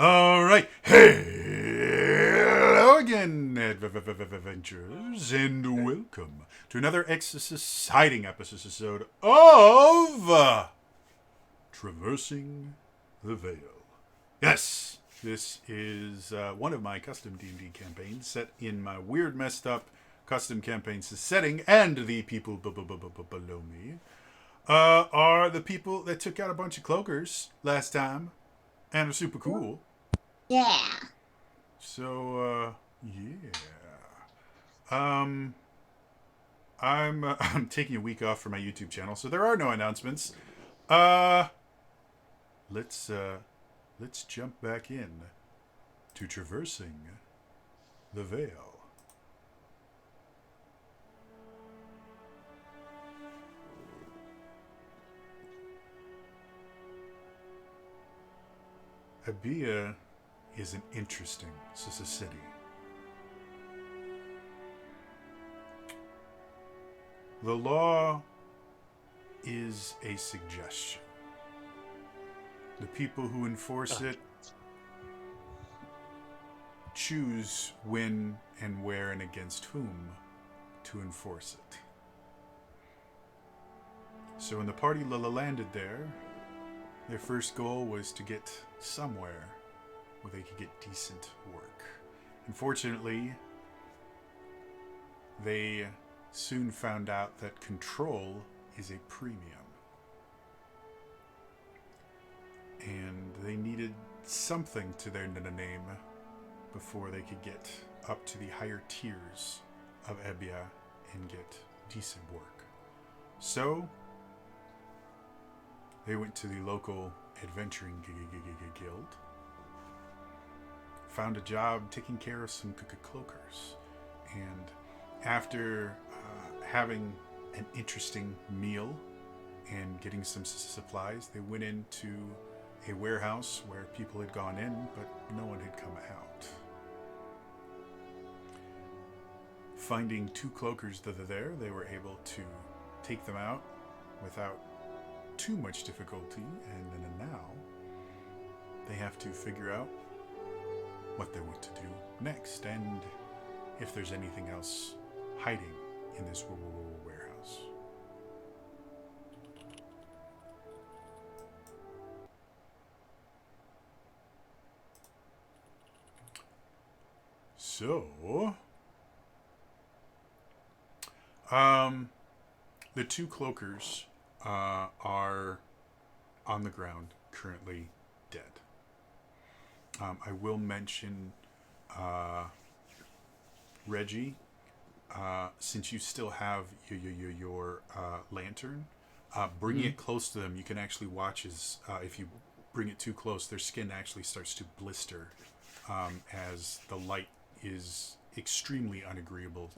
All right. Hello again, adventurers, and welcome to another exciting episode of Traversing the Veil. Yes, this is one of my custom D&D campaigns set in my weird, messed up custom campaign setting, and the people below me are the people that took out a bunch of cloakers last time and are super cool. Yeah. So, yeah. Um, I'm taking a week off for my YouTube channel, so there are no announcements. Uh, let's let's jump back in to traversing the veil. Abia is an interesting city. The law is a suggestion. The people who enforce it choose when and where and against whom to enforce it. So when the party landed there, their first goal was to get somewhere where they could get decent work. Unfortunately, they soon found out that control is a premium. And they needed something to their name before they could get up to the higher tiers of Ebbia and get decent work. So, they went to the local adventuring guild, found a job taking care of some cloakers, and after having an interesting meal and getting some supplies, they went into a warehouse where people had gone in, but no one had come out. Finding two cloakers that are there, they were able to take them out without too much difficulty, and then now they have to figure out what they want to do next, and if there's anything else hiding in this warehouse. So, the two cloakers are on the ground, currently dead. I will mention Reggie, since you still have your lantern, bringing it close to them, you can actually watch as if you bring it too close, their skin actually starts to blister as the light is extremely unagreeable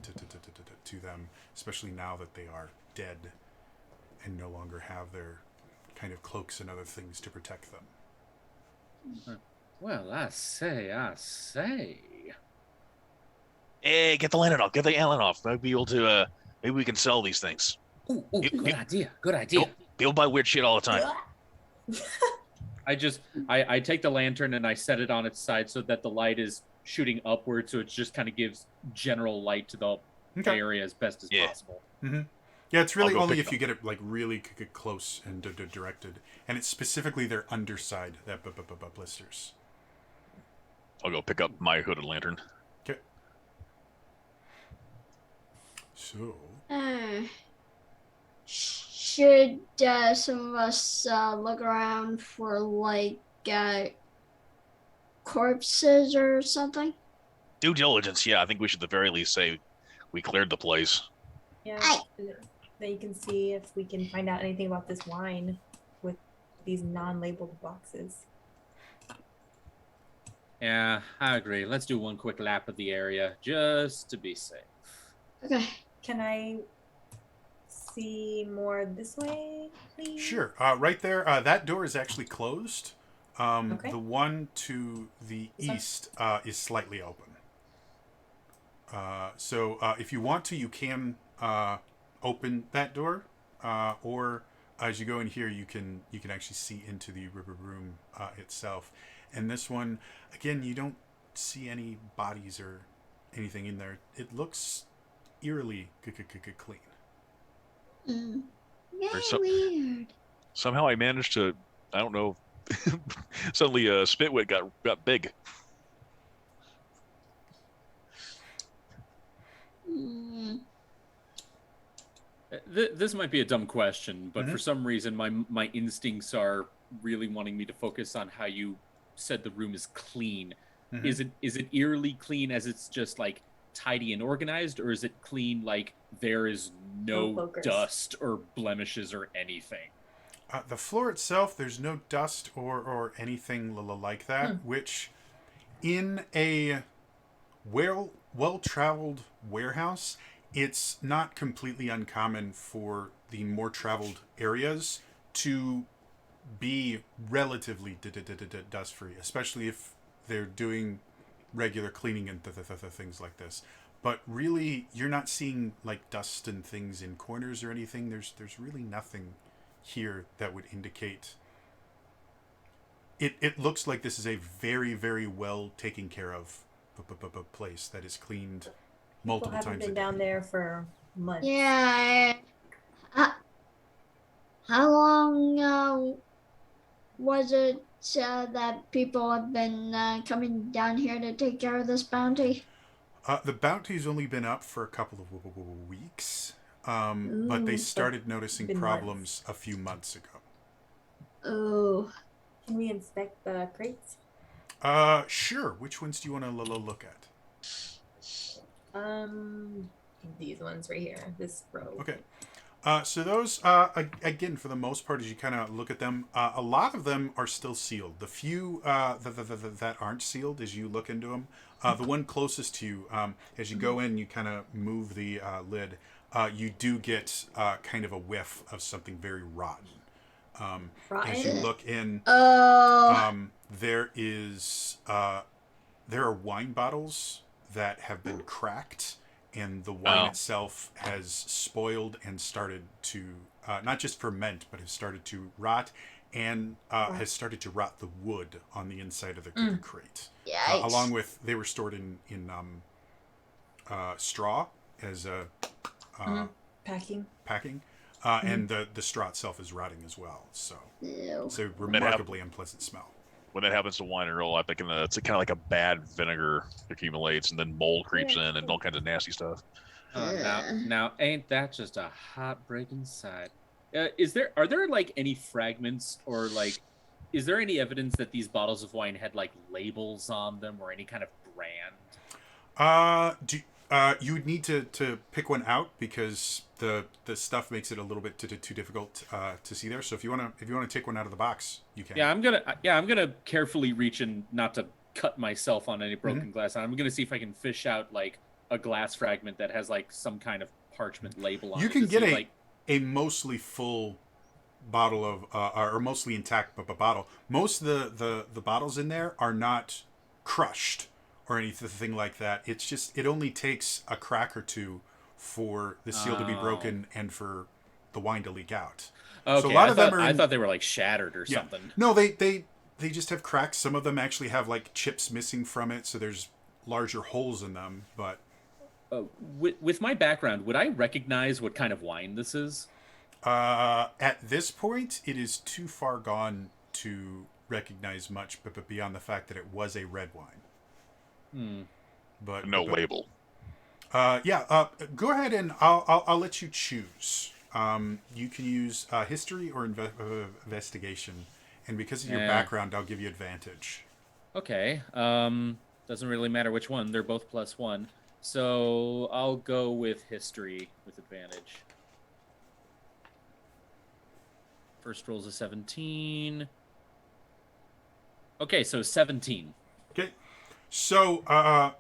to them, especially now that they are dead and no longer have their kind of cloaks and other things to protect them. Well, I say. Hey, get the lantern off. Get the lantern off. Maybe be able to. Maybe we can sell these things. Ooh, good idea. People buy weird shit all the time. I take the lantern and I set it on its side so that the light is shooting upward, so it just kind of gives general light to the area as best as possible. Mm-hmm. Yeah, it's really only if you get it like really close and directed, and it's specifically their underside that blisters. I'll go pick up my hooded lantern. Okay. So. Should some of us look around for like corpses or something? Due diligence, yeah. I think we should at the very least say we cleared the place. Yeah, then you can see if we can find out anything about this wine with these non-labeled boxes. Yeah, I agree. Let's do one quick lap of the area just to be safe. Okay. Can I see more this way, please? Sure. Right there, that door is actually closed. Okay. The one to the east is slightly open. So if you want to, you can open that door, or as you go in here, you can actually see into the river room itself. And this one, again, you don't see any bodies or anything in there. It looks eerily clean. Mm. There's Yeah, weird. Somehow I managed to, I don't know, suddenly Spitwit got big. Mm. This might be a dumb question, but Mhm. for some reason, my instincts are really wanting me to focus on how you said the room is clean. Mhm. Is it eerily clean as it's just like tidy and organized, or is it clean like there is No no pokers. dust or blemishes or anything? The floor itself, there's no dust or anything like that, which in a well-traveled warehouse, it's not completely uncommon for the more traveled areas to be relatively dust-free, especially if they're doing regular cleaning and things like this. But really, you're not seeing like dust and things in corners or anything. There's really nothing here that would indicate. It looks like this is a very, very well taken care of place that is cleaned multiple People haven't times a been day. down there for months. Yeah. How long was it that people have been coming down here to take care of this bounty? The bounty's only been up for a couple of weeks, but they Ooh. started noticing been problems a few months ago. Oh. Can we inspect the crates? Sure. Which ones do you want to look at? These ones right here. This row. Okay. So those, again, for the most part, as you kind of look at them, a lot of them are still sealed. The few that aren't sealed, as you look into them, the one closest to you, as you go in, you kind of move the lid, you do get kind of a whiff of something very rotten. As you Rotten. look in, Oh. there are wine bottles that have been cracked, and the wine itself has spoiled and started to not just ferment, but has started to rot, and has started to rot the wood on the inside of the crate. Yikes. Along with, they were stored in straw as a Packing. packing, and the straw itself is rotting as well. So Ew. it's a remarkably unpleasant smell. When that happens to wine and roll, I think it's kind of like a bad vinegar accumulates, and then mold creeps in, and all kinds of nasty stuff. Now, ain't that just a heartbreaking sight? Are there like any fragments or like, is there any evidence that these bottles of wine had like labels on them or any kind of brand? You would need to pick one out because the stuff makes it a little bit too difficult to see there. So if you wanna take one out of the box, you can. Yeah, I'm gonna carefully reach in, not to cut myself on any broken glass. I'm gonna see if I can fish out like a glass fragment that has like some kind of parchment label on it. You can get see, a mostly full bottle of or mostly intact bottle. Most of the bottles in there are not crushed or anything like that. It's just, it only takes a crack or two for the seal to be broken and for the wine to leak out. Okay, So a lot of them are I thought they were like shattered or something. No, they just have cracks. Some of them actually have like chips missing from it, so there's larger holes in them. But with my background, would I recognize what kind of wine this is? at this point, it is too far gone to recognize much, but beyond the fact that it was a red wine. But No label. Go ahead and I'll let you choose. You can use history or investigation, and because of your background, I'll give you advantage. Okay. Doesn't really matter which one. They're both +1. So I'll go with history with advantage. First roll's a 17. Okay, so 17. Okay. So,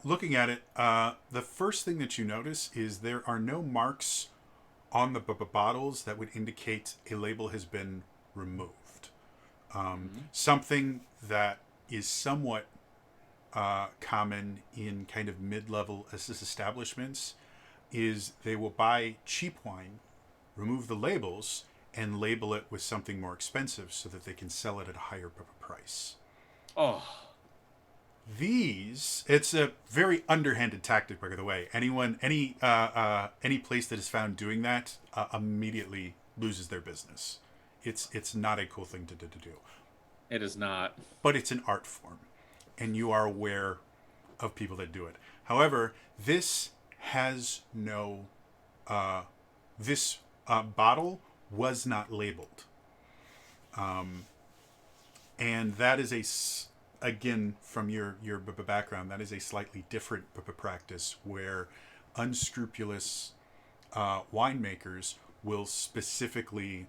looking at it, the first thing that you notice is there are no marks on the bottles that would indicate a label has been removed. Something that is somewhat common in kind of mid-level establishments is they will buy cheap wine, remove the labels, and label it with something more expensive so that they can sell it at a higher price. Oh, It's a very underhanded tactic, by the way. Any place that is found doing that immediately loses their business. It's not a cool thing to do. it is not. But it's an art form, and you are aware of people that do it. However, this has no. This bottle was not labeled, and that is again from your background. That is a slightly different practice where unscrupulous winemakers will specifically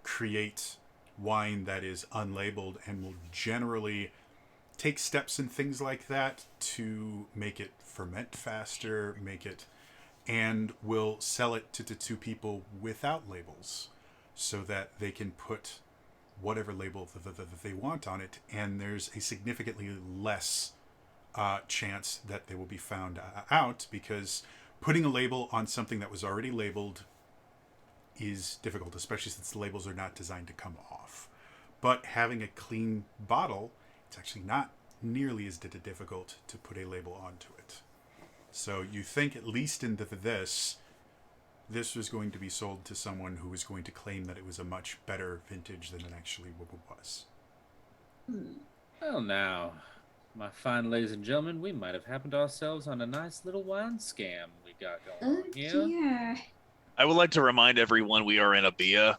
create wine that is unlabeled and will generally take steps and things like that to make it ferment faster, and will sell it to people without labels so that they can put whatever label that they want on it, and there's a significantly less chance that they will be found out, because putting a label on something that was already labeled is difficult, especially since the labels are not designed to come off. But having a clean bottle, it's actually not nearly as difficult to put a label onto it. So you think, at least in this was going to be sold to someone who was going to claim that it was a much better vintage than it actually was. Well, now, my fine ladies and gentlemen, we might have happened ourselves on a nice little wine scam we got going Oh on here. dear. I would like to remind everyone we are in a BIA.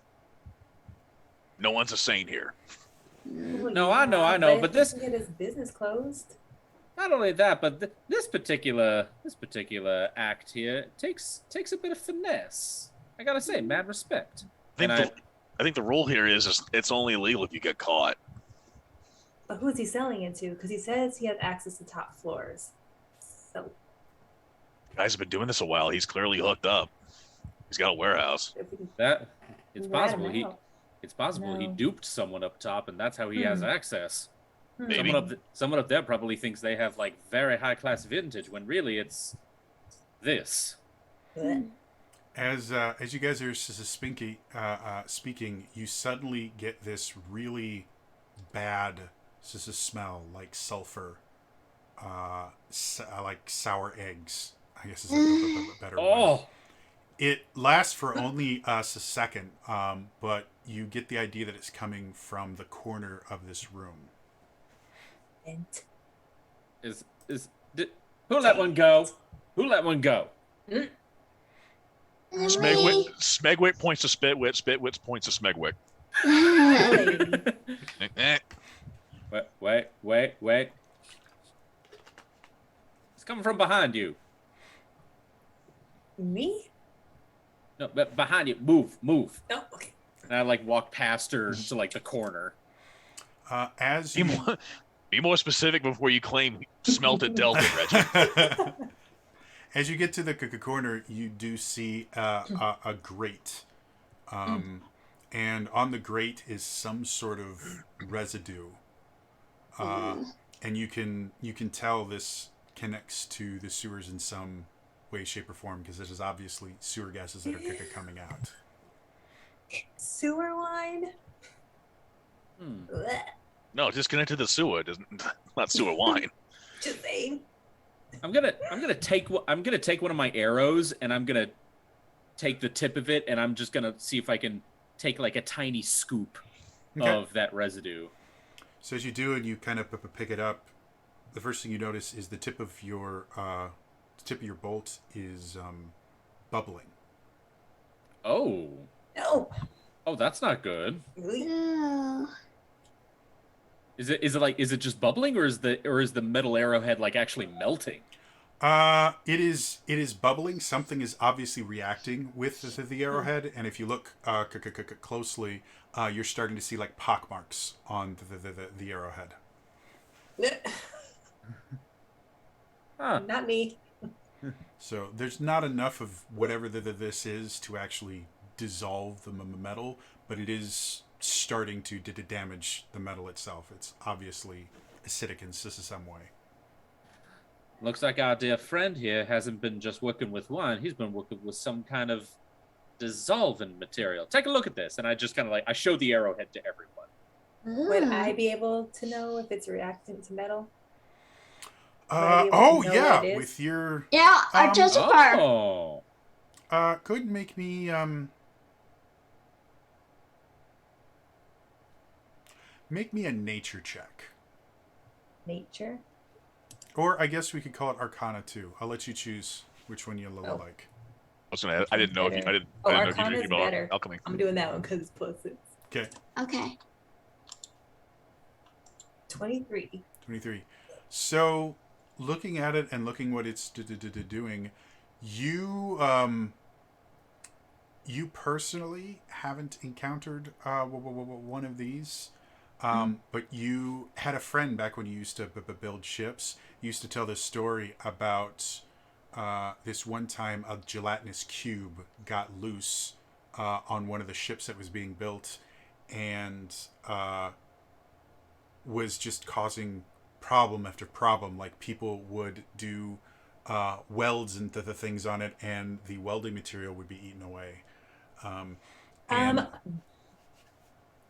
No one's a saint here. Well, No, I know, if but he this- can get his business closed. Not only that, but this particular act here takes a bit of finesse. I gotta say, mad respect. I think the rule here is it's only illegal if you get caught. But who's he selling it to? Because he says he has access to top floors. So Guys have been doing this a while. He's clearly hooked up. He's got a warehouse. if we can That it's rat him possible out. it's possible he No. duped someone up top, and that's how he has Hmm. access. Maybe. Someone up there probably thinks they have like very high class vintage when really it's this. Blech. As you guys are speaking, you suddenly get this really bad smell, like sulfur, like sour eggs. I guess is a better word. Oh, It lasts for only a second, but you get the idea that it's coming from the corner of this room. Vent. who let one go? Who let one go? Smegwick points to Spitwit. Spitwit points to Smegwick. Lady. Wait. It's coming from behind you. Me? No, but behind you. Move. No. Okay. And I like walk past her to like the corner. As Be you more, be more specific before you claim smelt it, dealt it, Reggie. as you get to the corner, you do see a grate, and on the grate is some sort of residue, and you can tell this connects to the sewers in some way, shape, or form, because this is obviously sewer gases that are coming out. Sewer wine? Blech. No, just connect to the sewer. Not sewer wine. Just saying. I'm gonna take one of my arrows, and I'm gonna take the tip of it, and I'm just gonna see if I can take like a tiny scoop Okay. of that residue. So as you do, and you kind of pick it up, the first thing you notice is the tip of your bolt is bubbling. Oh, No. that's not good. Ew. Is it just bubbling, or is the metal arrowhead like actually melting? It is bubbling. Something is obviously reacting with the arrowhead, and if you look closely, you're starting to see like pock marks on the arrowhead. Huh. Not me. So there's not enough of whatever this is to actually dissolve the metal, but it is starting to damage the metal itself. It's obviously acidic in some way. Looks like our dear friend here hasn't been just working with wine. He's been working with some kind of dissolvent material. Take a look at this. And I just kind of like, I show the arrowhead to everyone. Would Ooh. I be able to know if it's reactant to metal? I be able to Oh know yeah, what it is? with your Yeah, Artificer. Oh. go ahead and make me a nature check. Nature. Or I guess we could call it Arcana too. I'll let you choose which one you Oh. like. I was gonna. I didn't know if you. I didn't. Oh, I didn't know if Arcana's you knew about better. alchemy. I'm doing that one because it's plus 6. Okay, Okay. 23. 23. So, looking at it and looking what it's doing, you you personally haven't encountered one of these. But you had a friend back when you used to build ships. You used to tell this story about this one time a gelatinous cube got loose on one of the ships that was being built, and was just causing problem after problem. Like people would do welds into the things on it, and the welding material would be eaten away. And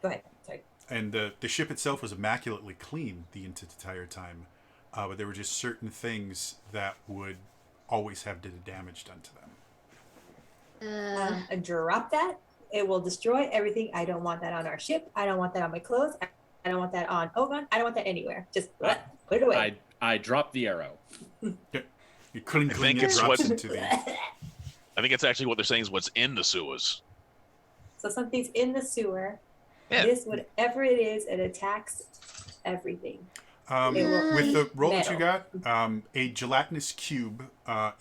Go ahead. Sorry. and the ship itself was immaculately clean the entire time, but there were just certain things that would always have damage done to them. Drop that. It will destroy everything. I don't want that on our ship. I don't want that on my clothes. I don't want that on Ogon. I don't want that anywhere. Just put it away. I dropped the arrow. You clean think it it's drops what- into the. I think it's actually what they're saying is what's in the sewers. So something's in the sewer. Yeah. This, whatever it is, it attacks everything. With the roll that you Metal. got, a gelatinous cube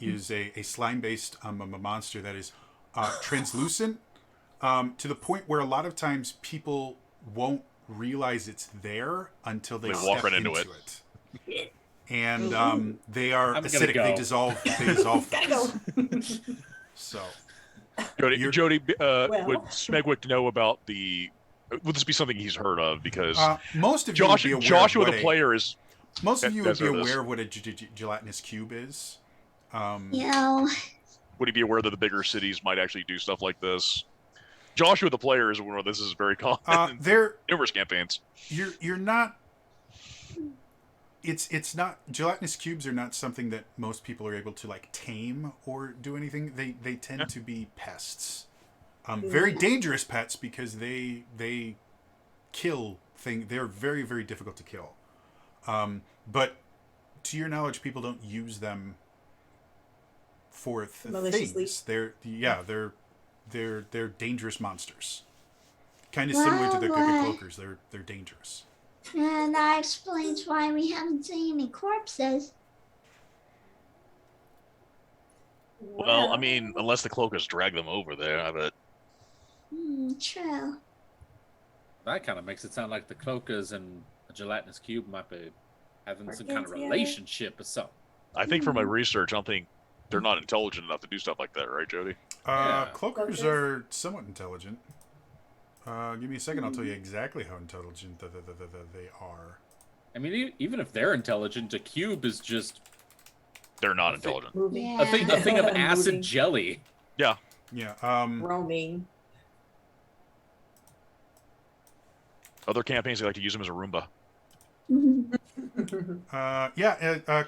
is a slime-based monster that is translucent to the point where a lot of times people won't realize it's there until they They step walk right into into it. And they are I'm gonna acidic. go. They dissolve. Gotta go. So Jody, You're- Jody Well. would Smegwick know about the? Would this be something he's heard of? Because most of you would be aware Joshua of the what player is. most of you would that's be what it is. aware of what a gelatinous cube is. Yeah. Would he be aware that the bigger cities might actually do stuff like this? Joshua the player is aware this is very common in There, numerous campaigns. you're not. It's not, gelatinous cubes are not something that most people are able to like tame or do anything. They tend Yeah. to be pests, very dangerous pets because they kill things. They're very, very difficult to kill. But to your knowledge, people don't use them for Maliciously. things. They're dangerous monsters. Kind of similar to the Well, cloakers. They're dangerous. And that explains why we haven't seen any corpses. Well, I mean, unless the cloakers drag them over there, I bet. True. That kind of makes it sound like the cloakers and a gelatinous cube might be having some kind of Working together. relationship or something. I think from my research, I don't think they're not intelligent enough to do stuff like that, right, Jody? Yeah. Cloakers Cloakers? are somewhat intelligent. Give me a second. I'll tell you exactly how intelligent they are. I mean, even if they're intelligent, a cube is just They're not I think- intelligent. Moving. Yeah. a thing of acid Moving. jelly. Yeah. Roaming. Other campaigns, they like to use them as a Roomba.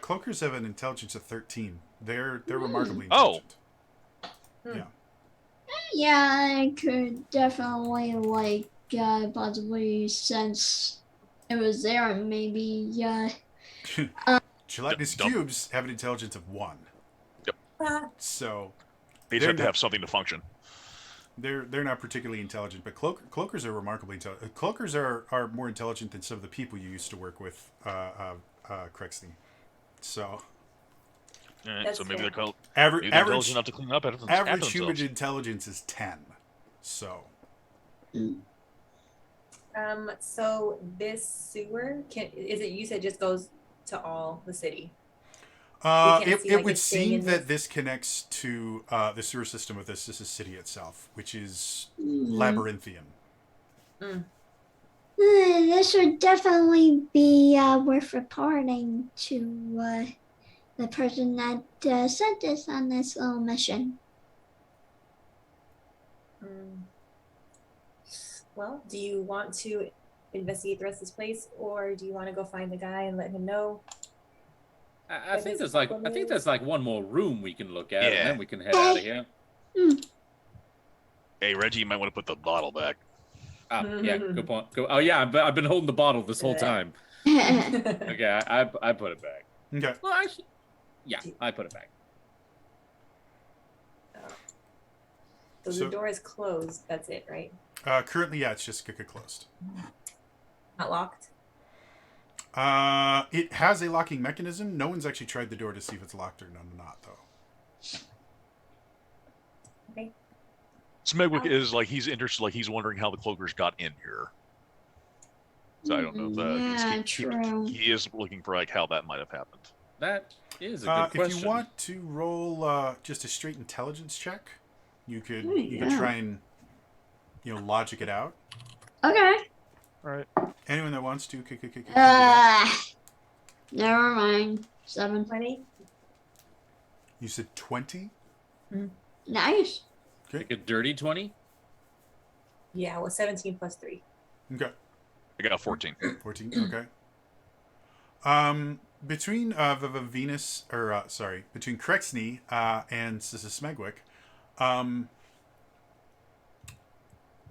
Cloakers have an intelligence of 13. They're remarkably Oh. intelligent. Hmm. Yeah. Yeah, I could definitely possibly sense it was there and maybe Gelatinous Dump. cubes have an intelligence of 1. Ah, So They They're just have to not- have something to function. they're not particularly intelligent, but cloakers are remarkably intelligent. Cloakers are more intelligent than some of the people you used to work with, Crexney. So Alright, That's so maybe fair. they're average intelligent enough to clean up after average human themselves. intelligence is 10. So So this sewer is it? You said just goes to all the city. can't it, see, it like, would it staying seem in that this connects to the sewer system of this city itself, which is Mm. labyrinthian. This would definitely be worth reporting to the person that sent us on this little mission. Mm. Well, do you want to investigate the rest of this place, or do you want to go find the guy and let him know? I think there's like one more room we can look at, and Yeah. then we can head out of here. Hey, Reggie, you might want to put the bottle back. Ah, yeah, good point. Oh yeah, I've been holding the bottle this whole time. Okay, I put it back. Okay. Well, actually, yeah, I put it back. So So- the door is closed. That's it, right? Currently, yeah, it's just closed. Not locked. It has a locking mechanism. No one's actually tried the door to see if it's locked or not, though. Okay. Smegwick is like he's interested, like he's wondering how the cloakers got in here. So I don't know if Yeah, true. he is looking for like how that might have happened. That is a good question. If you want to roll just a straight intelligence check, you could Yeah. try and logic it out. Okay. Right. Anyone that wants to, could do that. Never mind. 7. 20. You said 20. Nice. Like a dirty 20? Yeah, well, 17 plus 3. Okay. I got a 14. 14. Okay. Between Venus, or between Krexney and Smegwick,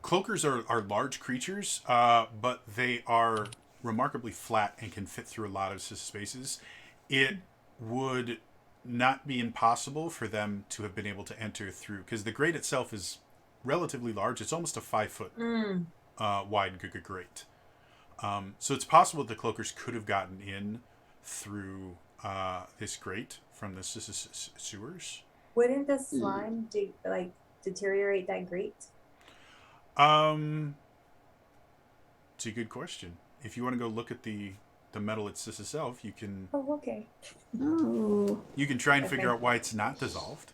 cloakers are large creatures, but they are remarkably flat and can fit through a lot of spaces. It would not be impossible for them to have been able to enter through, because the grate itself is relatively large. It's almost a 5-foot wide grate. So it's possible the cloakers could have gotten in through this grate from the sewers. Wouldn't the slime deteriorate that grate? It's a good question. If you want to go look at the metal itself, you can Oh, okay. Oh. try and Okay. figure out why it's not dissolved.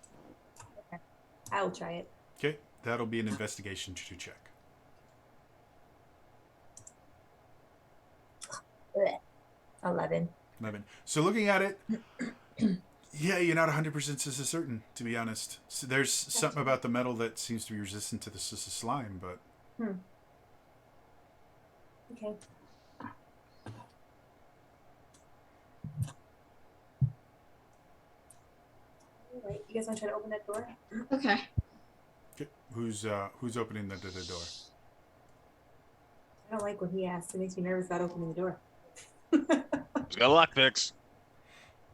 I'll try it. Okay, that'll be an investigation to check. Blech. 11. 11. So looking at it, yeah, you're not 100% certain, to be honest. So there's something about the metal that seems to be resistant to the slime, but Okay. All right. You guys want to try to open that door? Okay. okay. Who's opening the door? I don't like when he asks. It makes me nervous about opening the door. He's got a lock fix.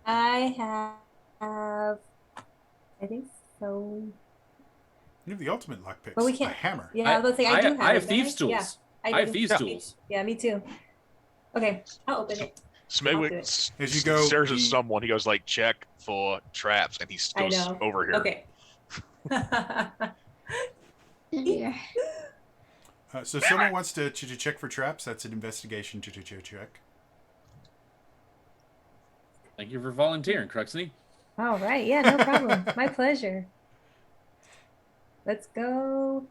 I have. I think so. You have the ultimate lockpick. But we A can't- hammer. Yeah, I was about to say I do have. I have it, thieves' don't I? tools. Yeah, I have do. thieves' Yeah. tools. Yeah, me too. Okay, I'll open it. Smegwick As you go, stares at the- someone. He goes like, "Check for traps," and he I goes know. over here. Okay. Yeah. So someone wants to check for traps. That's an investigation to check. Thank you for volunteering, Cruxney. All right. Yeah, no problem. My pleasure. Let's go.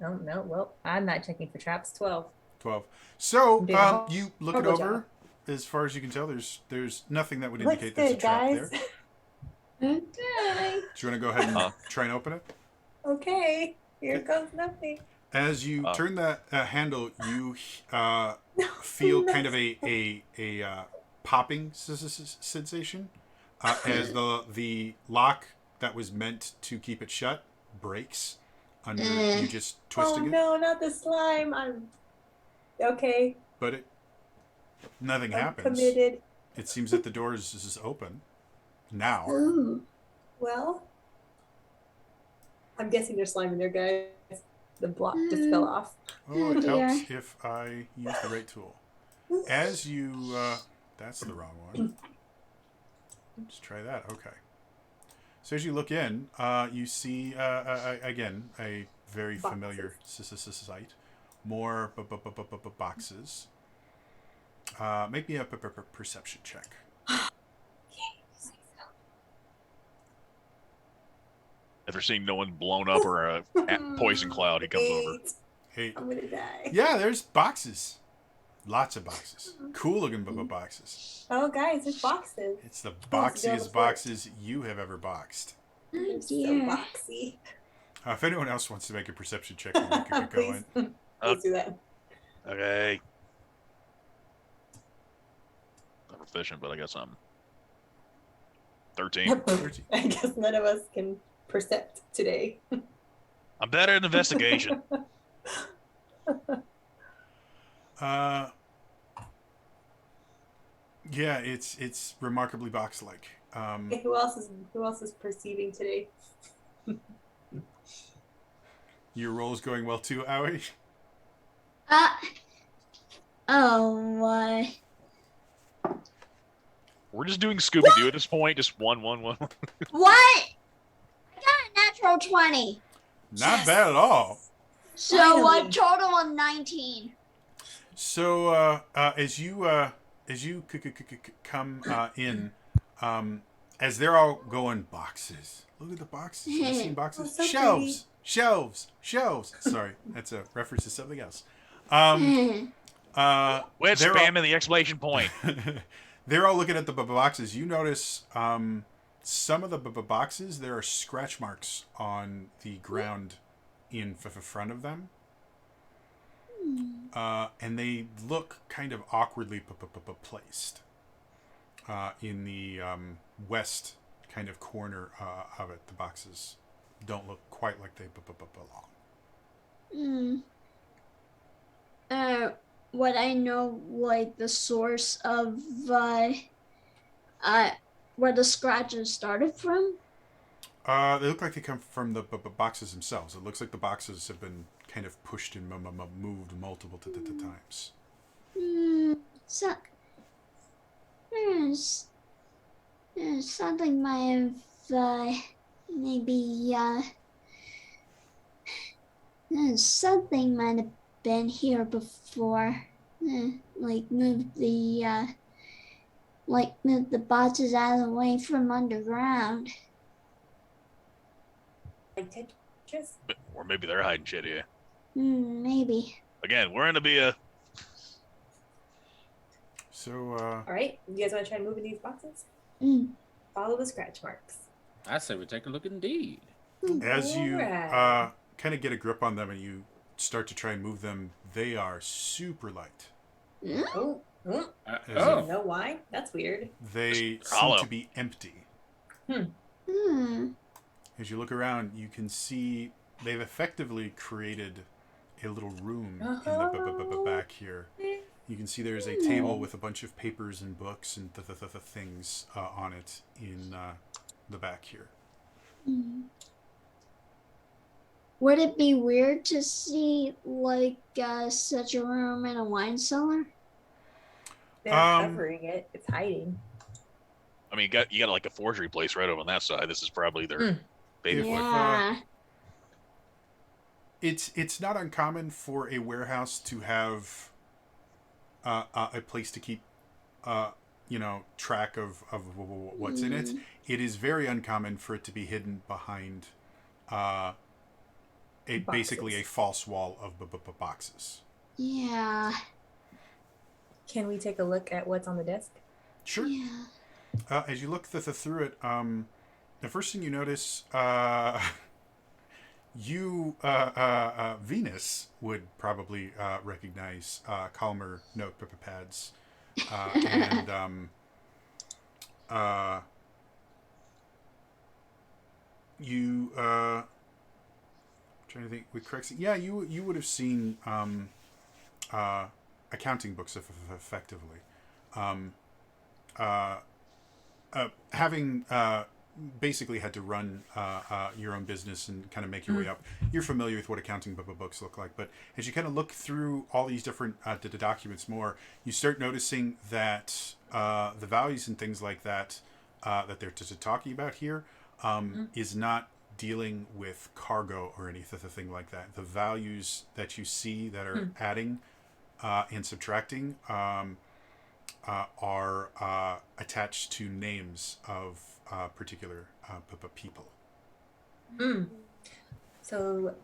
Oh, no. Well, I'm not checking for traps. 12. 12. So Yeah. you look it Horrible over. job. As far as you can tell, there's nothing that would Looks indicate there's a good, trap guys. there. Okay. Do you want to go ahead and try and open it? Okay. Here comes nothing. As you turn that handle, you feel kind of a popping sensation as the lock that was meant to keep it shut breaks under you just Oh, twisting it. no, not the slime. I'm okay. But nothing I'm happens. committed. It seems that the door is open now. Ooh. Well, I'm guessing there's slime in there, guys. The block just fell off. Oh, it dear. helps if I use the right tool. As you, that's the wrong one. Let's try that. Okay. So as you look in, you see again a very familiar sight. More boxes. Make me a perception check. After seeing no one blown up or a poison cloud, he comes over. 8. I'm gonna die. Yeah, there's boxes. Lots of boxes. Cool looking boxes. Oh, guys, there's boxes. It's the go boxiest before. boxes you have ever boxed. Oh They're so dear. boxy. If anyone else wants to make a perception check, we'll make it Please. going. Let's do that. Okay. Not proficient, but I guess I'm 13. I guess none of us can percept today. I'm better at investigation. Yeah, it's remarkably box-like. Okay, who else is perceiving today? Your roll is going well too, Aoi. Oh, We're just doing Scooby Doo at this point. Just one. what? I got a natural 20. Not Yes. bad at all. So Finally. a total of 19. So as you come in, as they're all going boxes. Look at the boxes. Have you seen boxes? Oh, so Shelves. Shelves. Sorry, that's a reference to something else. Quit They're all- spamming the exclamation point. They're all looking at the boxes. You notice some of the boxes, there are scratch marks on the ground in front of them. And they look kind of awkwardly placed in the west kind of corner of it. The boxes don't look quite like they belong. Would I know like the source of where the scratches started from? They look like they come from the boxes themselves. It looks like the boxes have been kind of pushed and moved multiple times. So there's something might have maybe something might have been here before. Like move the boxes out of the way from underground. Like Tetris? Or maybe they're hiding shit here. Maybe. Again, we're gonna be a. So All right, you guys want to try moving these boxes? Follow the scratch marks. I say we take a look indeed. as you Alright. kind of get a grip on them and you start to try and move them, they are super light. Oh, As Oh, no wine? That's weird. They Just seem hollow. to be empty. Hmm. As you look around, you can see they've effectively created a little room in the back here. You can see there's a table with a bunch of papers and books and things on it in the back here. Would it be weird to see like such a room in a wine cellar? They're covering it. It's hiding. I mean, you got like a forgery place right over on that side. This is probably their baby foot. Yeah. It's not uncommon for a warehouse to have a place to keep track of what's in it. It is very uncommon for it to be hidden behind basically a false wall of boxes. Yeah. Can we take a look at what's on the desk? Sure. Yeah. As you look through it, the first thing you notice, Venus would probably recognize Calmer notepads, and you trying to think with correct. Yeah, you would have seen accounting books effectively. Having basically had to run your own business and kind of make your way up, you're familiar with what accounting books look like. But as you kind of look through all these different documents more, you start noticing that the values and things like that that they're talking about here is not dealing with cargo or anything like that. The values that you see that are adding and subtracting are attached to names of particular people. So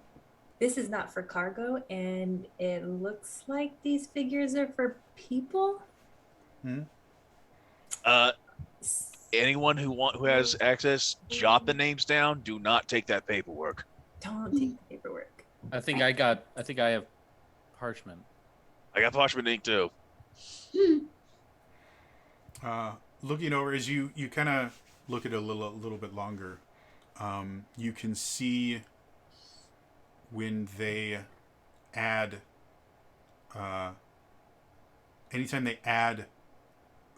this is not for cargo, and it looks like these figures are for people. Anyone who has access, jot the names down. Do not take that paperwork. Don't take the paperwork. I think I have parchment. I got parchment ink too. Looking over as you kind of look at it a little bit longer, you can see when they add, anytime they add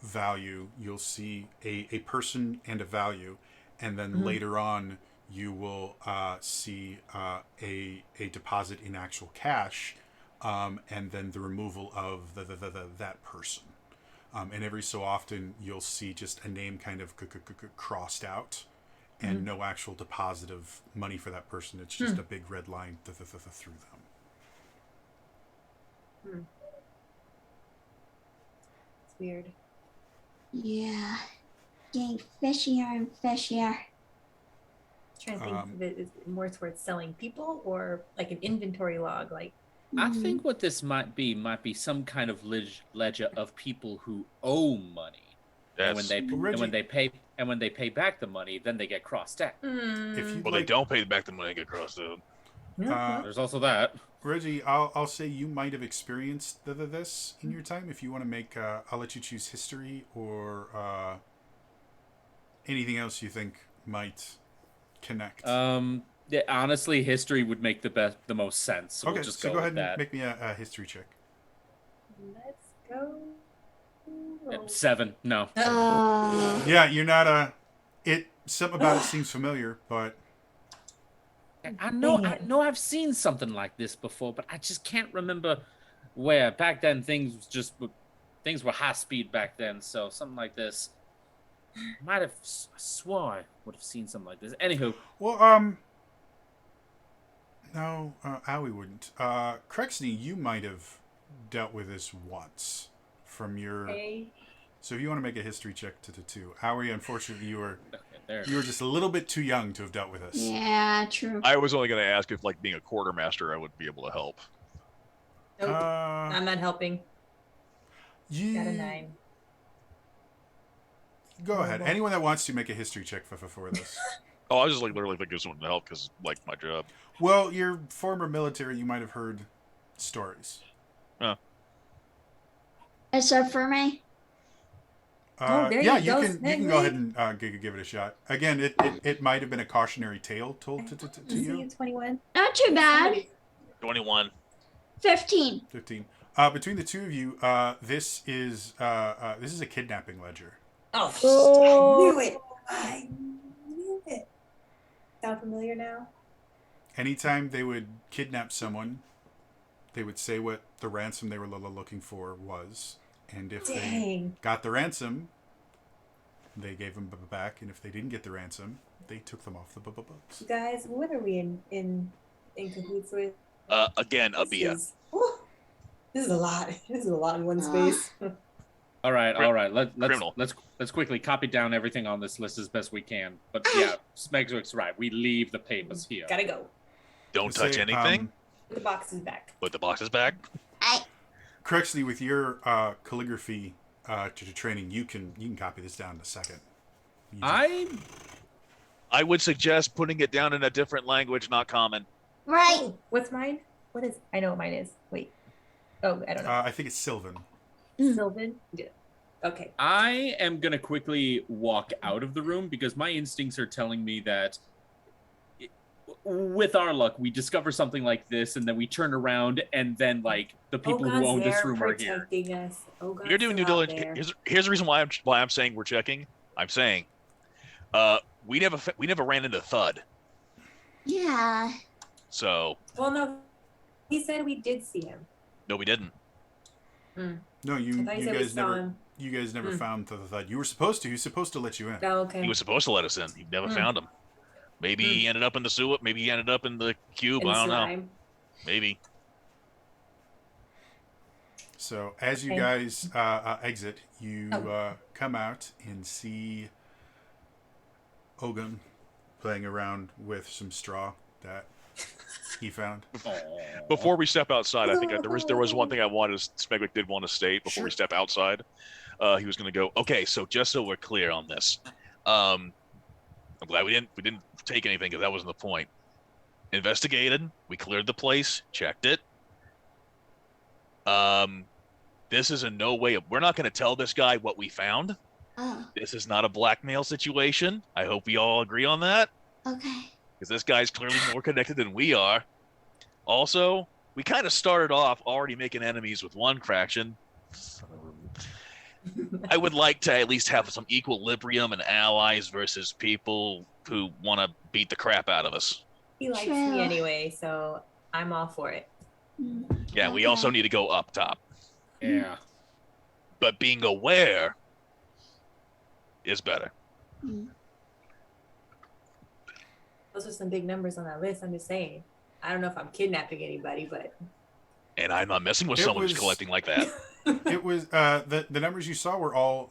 value, you'll see a person and a value, and then later on you will see a deposit in actual cash, and then the removal of that person. And every so often you'll see just a name kind of crossed out, and no actual deposit of money for that person. It's just a big red line through them. It's weird. Yeah. Getting fishier and fishier. Trying to think of it is more towards selling people or like an inventory log, like. I think what this might be some kind of ledger of people who owe money, and when they pay back the money, then they get crossed out. If you They don't pay back the money and get crossed out. There's also that. Reggie, I'll say you might have experienced this in your time. If you want to make, I'll let you choose history or anything else you think might connect. Yeah, honestly, history would make the most sense. So Okay, we'll just so go go ahead with and that. make me a history check. Let's go. Yep, 7. No. Yeah, you're not something about it seems familiar, but I know I've seen something like this before, but I just can't remember where. Back then, things were high speed back then, so something like this. Might have swore I would have seen something like this. Anywho. well, no, Owie wouldn't. Crexney, you might have dealt with this once from your. Okay. So if you want to make a history check to the 2, Owie, unfortunately, you were There. just a little bit too young to have dealt with this. Yeah, true. I was only going to ask if, like, being a quartermaster, I would be able to help. Nope. I'm not helping. You Got a 9. go ahead. Anyone that wants to make a history check for this. Oh, I was just like literally thinking of someone to help because, like, my job. Well, you're former military. You might have heard stories. Except for me. There yeah, you go, you can go Snegly. ahead and give it a shot. Again, it might have been a cautionary tale told to you. 21. Not too bad. 21. 15. 15. Between the two of you, this is a kidnapping ledger. Oh, Oh. I knew it. I knew it. Sound familiar now? Anytime they would kidnap someone, they would say what the ransom they were looking for was, and if they Dang. got the ransom, they gave them back, and if they didn't get the ransom, they took them off the books. You guys, what are we in cahoots with? Again, a Bia. This is a lot. This is a lot in one space. All right. Criminal. Let's quickly copy down everything on this list as best we can. But yeah, Smegzwick's right. We leave the papers here. Gotta go. Don't touch anything. Put the boxes back. Put the boxes back. Crexley, with your calligraphy training, you can copy this down in a second. I would suggest putting it down in a different language, not common. Right. Oh, what's mine? What is? I know what mine is. Wait. Oh, I don't know. I think it's Sylvan. Sylvan. Yeah. Okay. I am gonna quickly walk out of the room because my instincts are telling me that, with our luck, we discover something like this, and then we turn around, and then like the people who own this room are here. Us. You're doing due diligence. Here's the reason why I'm saying we're checking. I'm saying, we never ran into Thud. Yeah. So. Well, no. He said we did see him. No, we didn't. No, you I thought he said we guys saw never. him. You guys never found the Thud. You were supposed to. He was supposed to let you in. Oh, okay. He was supposed to let us in. He never found him. Maybe he ended up in the sewer. Maybe he ended up in the cube. And I don't know. slime. Maybe. So as you Okay. guys exit, you come out and see Ogun playing around with some straw that he found. Before we step outside, I think there was one thing I wanted. Smegwick did want to state before we step outside. He was going to go. Okay, so just so we're clear on this, I'm glad we didn't take anything because that wasn't the point. investigated. We cleared the place, checked it. This is in no way. We're not going to tell this guy what we found. Oh, This is not a blackmail situation. I hope we all agree on that, okay. because this guy's clearly more connected than we are. Also, we kind of started off already making enemies with one faction. I would like to at least have some equilibrium and allies versus people who want to beat the crap out of us. He likes True. me anyway, so I'm all for it. Yeah, we also need to go up top. Yeah. But being aware is better. Those are some big numbers on that list. I'm just saying. I don't know if I'm kidnapping anybody, but And I'm not messing with It someone who's was- collecting like that. It was the numbers you saw were all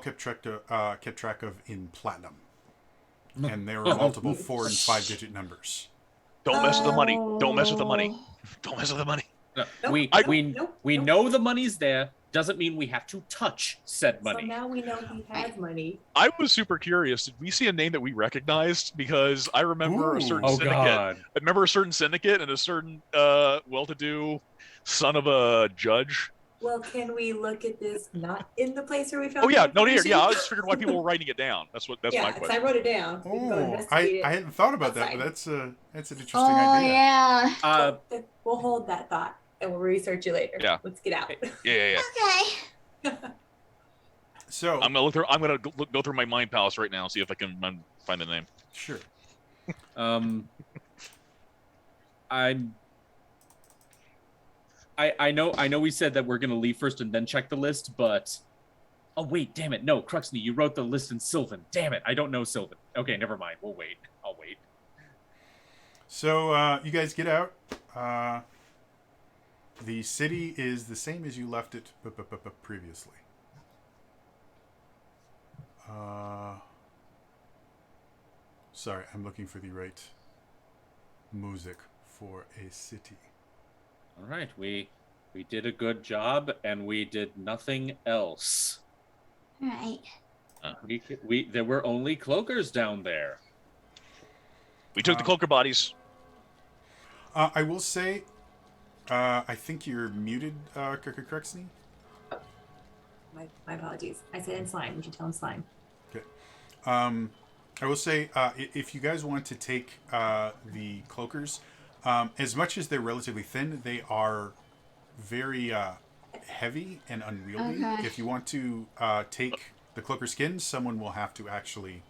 kept track of in platinum, and there were multiple 4 and 5 digit numbers. Don't mess with the money. Don't mess with the money. Oh. Don't mess with the money. No, Nope. we I- we Nope. we Nope. know the money's there. Doesn't mean we have to touch said So money. now we know he has money. I was super curious. Did we see a name that we recognized? Because I remember a Ooh. certain Oh syndicate. God. I remember a certain syndicate and a certain well-to-do son of a judge. Well, can we look at this not in the place where we found Oh yeah, the no, here. Yeah, I information? just figured why people were writing it down. That's my Yeah, 'cause I question. wrote it down. We can go Oh, investigate I it. hadn't thought about that, outside. but that's an interesting Oh, idea. yeah. We'll hold that thought and we'll research it later. Yeah. Let's get out. Yeah. Okay. So I'm gonna look through. I'm gonna go through my mind palace right now and see if I can find the name. sure. I know we said that we're gonna leave first and then check the list, but oh wait, damn it, no, Cruxney, you wrote the list in Sylvan. Damn it, I don't know Sylvan. Okay, never mind. We'll wait. I'll wait. So you guys get out. The city is the same as you left it previously. Sorry, I'm looking for the right music for a city. All right, we did a good job, and we did nothing else. All right. We there were only cloakers down there. We took the cloaker bodies. I will say, I think you're muted, Crexney. My apologies. I said in slime. We should tell him slime. Okay. I will say, if you guys want to take the cloakers, as much as they're relatively thin, they are very heavy and unwieldy. Okay. If you want to take the cloaker skin, someone will have to actually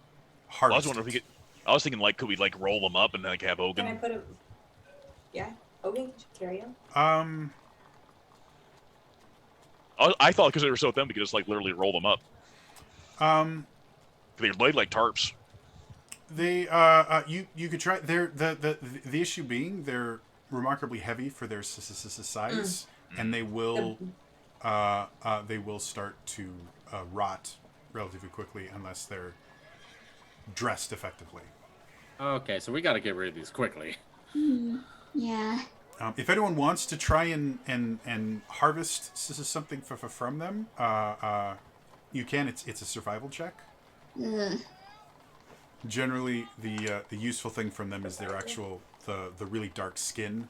I was harvest wondering if it. we could. I was thinking like, could we like roll them up and like have Can I Ogun? put him? Yeah. Okay. Carry him. I thought because they were so thin, we could just like literally roll them up. They're laid like tarps. They you could try. They're the issue being they're remarkably heavy for their size, and they will start to rot relatively quickly unless they're dressed effectively. Okay, so we got to get rid of these quickly. Yeah. If anyone wants to try and harvest something from them, you can. It's a survival check. Ugh. Generally, the useful thing from them is their actual the really dark skin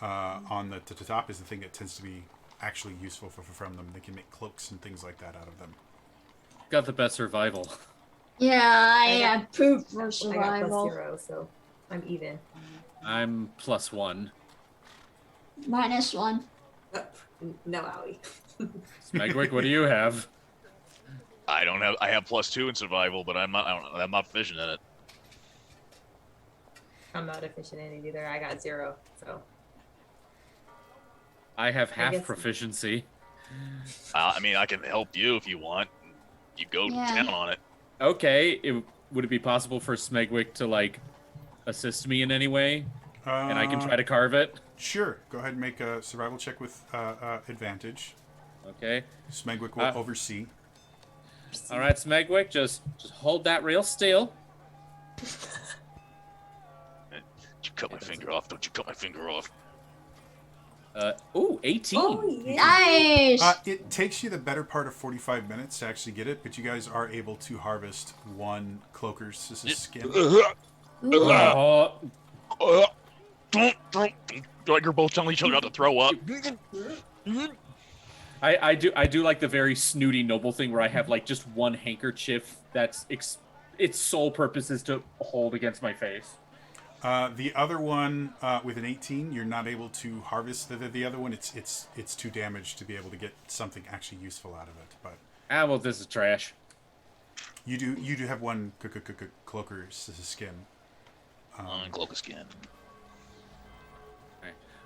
on the top is the thing that tends to be actually useful from them. They can make cloaks and things like that out of them. Got the best survival. Yeah, I got- have poop for I got survival. +0, so I'm even. I'm +1. -1. No, Owie. Smegwick, what do you have? I don't have. I have +2 in survival, but I'm not efficient in it. I'm not efficient in it either. I got 0. So I have I half guess- proficiency. I mean, I can help you if you want. You go to Yeah. town on it. Okay, would it be possible for Smegwick to like assist me in any way, and I can try to carve it? Sure. Go ahead and make a survival check with advantage. Okay. Smegwick will oversee. All right, Smegwick, just hold that real still. You cut my finger off. Don't you cut my finger off. Ooh, 18. Oh yeah. Nice. It takes you the better part of 45 minutes to actually get it, but you guys are able to harvest one cloaker's skin. Oh, Like you're both telling each other not to throw up. I do like the very snooty noble thing where I have like just one handkerchief that's its sole purpose is to hold against my face. The other one with an 18, you're not able to harvest the other one. It's too damaged to be able to get something actually useful out of it. But Well, this is trash. you do have one cloaker's skin. Cloak skin.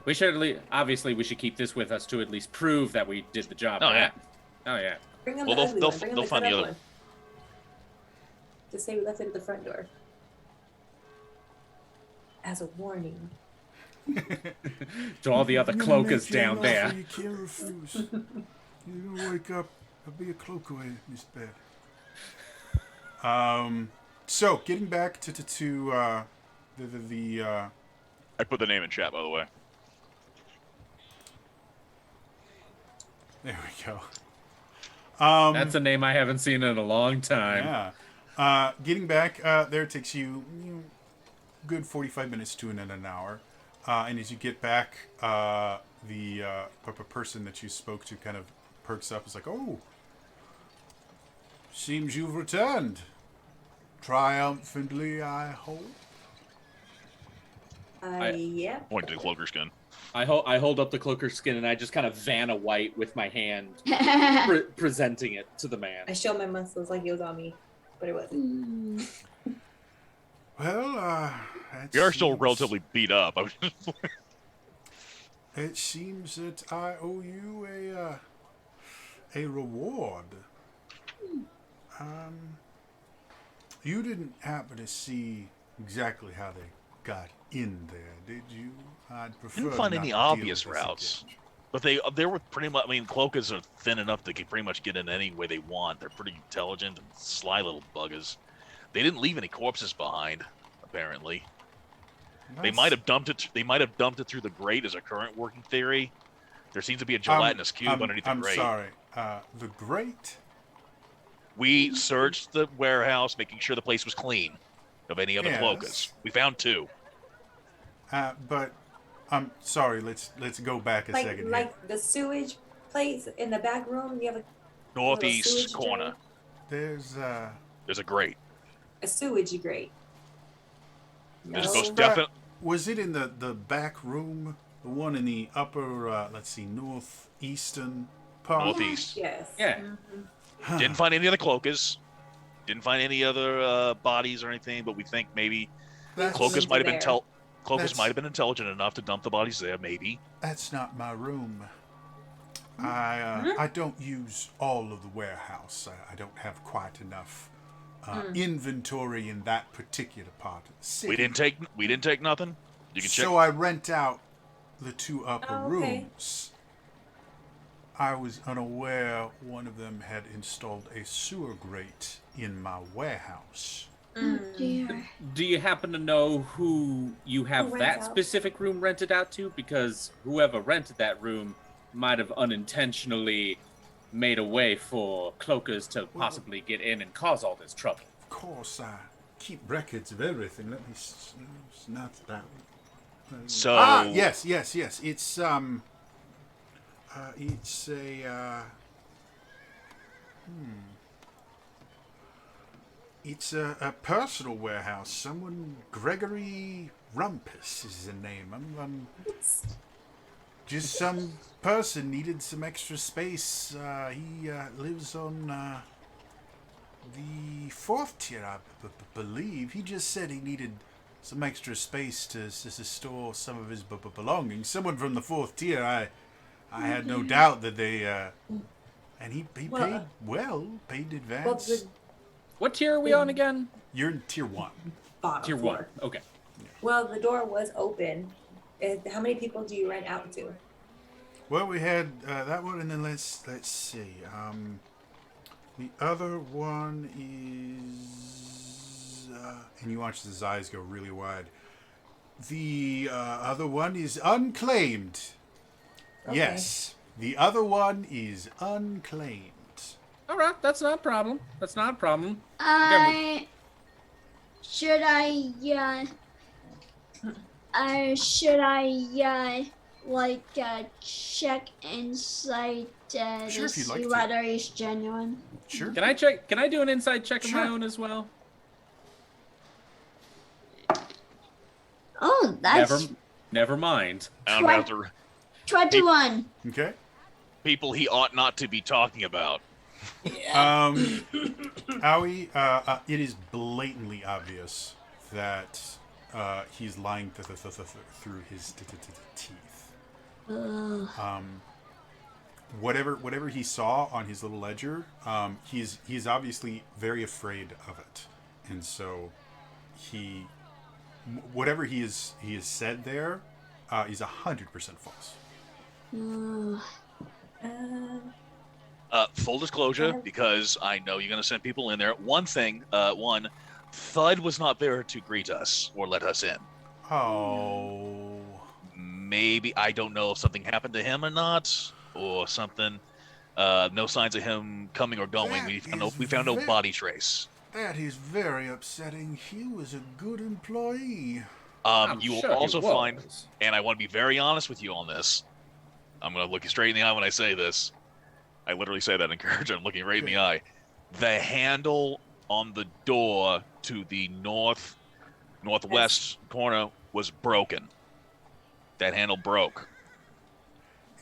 We should obviously we should keep this with us to at least prove that we did the job. Oh, right? yeah. Oh yeah. Bring them Well, the they'll- ugly they'll- one. Bring 'em they'll the find cut the up other- one. Just say we left it at the front door. As a warning. To all the other cloakers down there. You can't refuse. You're gonna wake up. I'll be a cloaker in this bed. So getting back to the I put the name in chat, by the way. there we go. That's a name I haven't seen in a long time. Yeah. Getting back there takes you good 45 minutes to an hour. And as you get back, the person that you spoke to kind of perks up. It's like, oh, seems you've returned. Triumphantly, I hope. Yeah. Point to the cloaker skin. I hold up the cloaker skin and I just kind of Vanna White with my hand, presenting it to the man. I show my muscles like it was on me, but it wasn't. Well, We are still relatively beat up. It seems that I owe you a reward. You didn't happen to see exactly how they got in there, did you? I'd prefer Didn't find not any to deal obvious with this routes. again. But they were pretty much. I mean, cloakers are thin enough they can pretty much get in any way they want. They're pretty intelligent and sly little buggers. They didn't leave any corpses behind, apparently. They That's- might have dumped it. They might have dumped it through the grate as a current working theory. There seems to be a gelatinous cube underneath the grate. I'm sorry. The grate? We searched the warehouse, making sure the place was clean of any other Yes. cloakers. We found 2. But I'm sorry. Let's go back a second here. Like the sewage place in the back room. You have Northeast sewage corner. drain? There's a grate. a sewage grate. No. There's most That- definite. Was it in the back room? The one in the upper, let's see, northeastern part? Northeast. Yes. Yeah. Mhm. Huh. Didn't find any other cloakers. Didn't find any other bodies or anything. But we think maybe That's, cloakers Into might have been there. cloakers That's- might have been intelligent enough to dump the bodies there. Maybe. that's not my room. Mm-hmm. I don't use all of the warehouse. I don't have quite enough inventory in that particular part of the city. We didn't take nothing. You can check. So I rent out the 2 upper Oh, okay. rooms. I was unaware one of them had installed a sewer grate in my warehouse. Oh dear. Do you happen to know who you have Who that rents out? specific room rented out to? Because whoever rented that room might have unintentionally made a way for cloakers to possibly get in and cause all this trouble. Of course, I keep records of everything. Let me. It's not that. So- yes. It's it's a. It's a personal warehouse. Someone, Gregory Rumpus is the name. Just some person needed some extra space. He lives on the 4th tier, I believe. He just said he needed some extra space to store some of his belongings. Someone from the 4th tier. I had no doubt that they. And he Well, paid advance. Well, the What tier are we on again? You're in tier 1. bottom Tier floor. 1. Okay. Well, the door was open. How many people do you rent out to? Well, we had that one, and then let's see. The other one is, and you watch his eyes go really wide. The other one is unclaimed. Okay. Yes, the other one is unclaimed. All right, that's not a problem. That's not a problem. Should I Should I check insight Sure, to if you'd like see to. whether he's genuine? Sure. Can I check? Can I do an inside check of my Sure. own as well? Oh, that's Never mind. I don't have to. 21. Okay. People he ought not to be talking about. Aoi, it is blatantly obvious that he's lying through his teeth. Ugh. Whatever he saw on his little ledger, he's obviously very afraid of it, and so whatever he has said there is 100% false. Ugh. Full disclosure, because I know you're going to send people in there. One thing, Thud was not there to greet us or let us in. Oh. Maybe, I don't know if something happened to him or not, or something. No signs of him coming or going. We found no body trace. That is very upsetting. He was a good employee. You will sure he also find, was. and I want to be very honest with you on this. I'm going to look you straight in the eye when I say this. I literally say that in courage. I'm looking right in the eye. The handle on the door to the northwest corner was broken. That handle broke.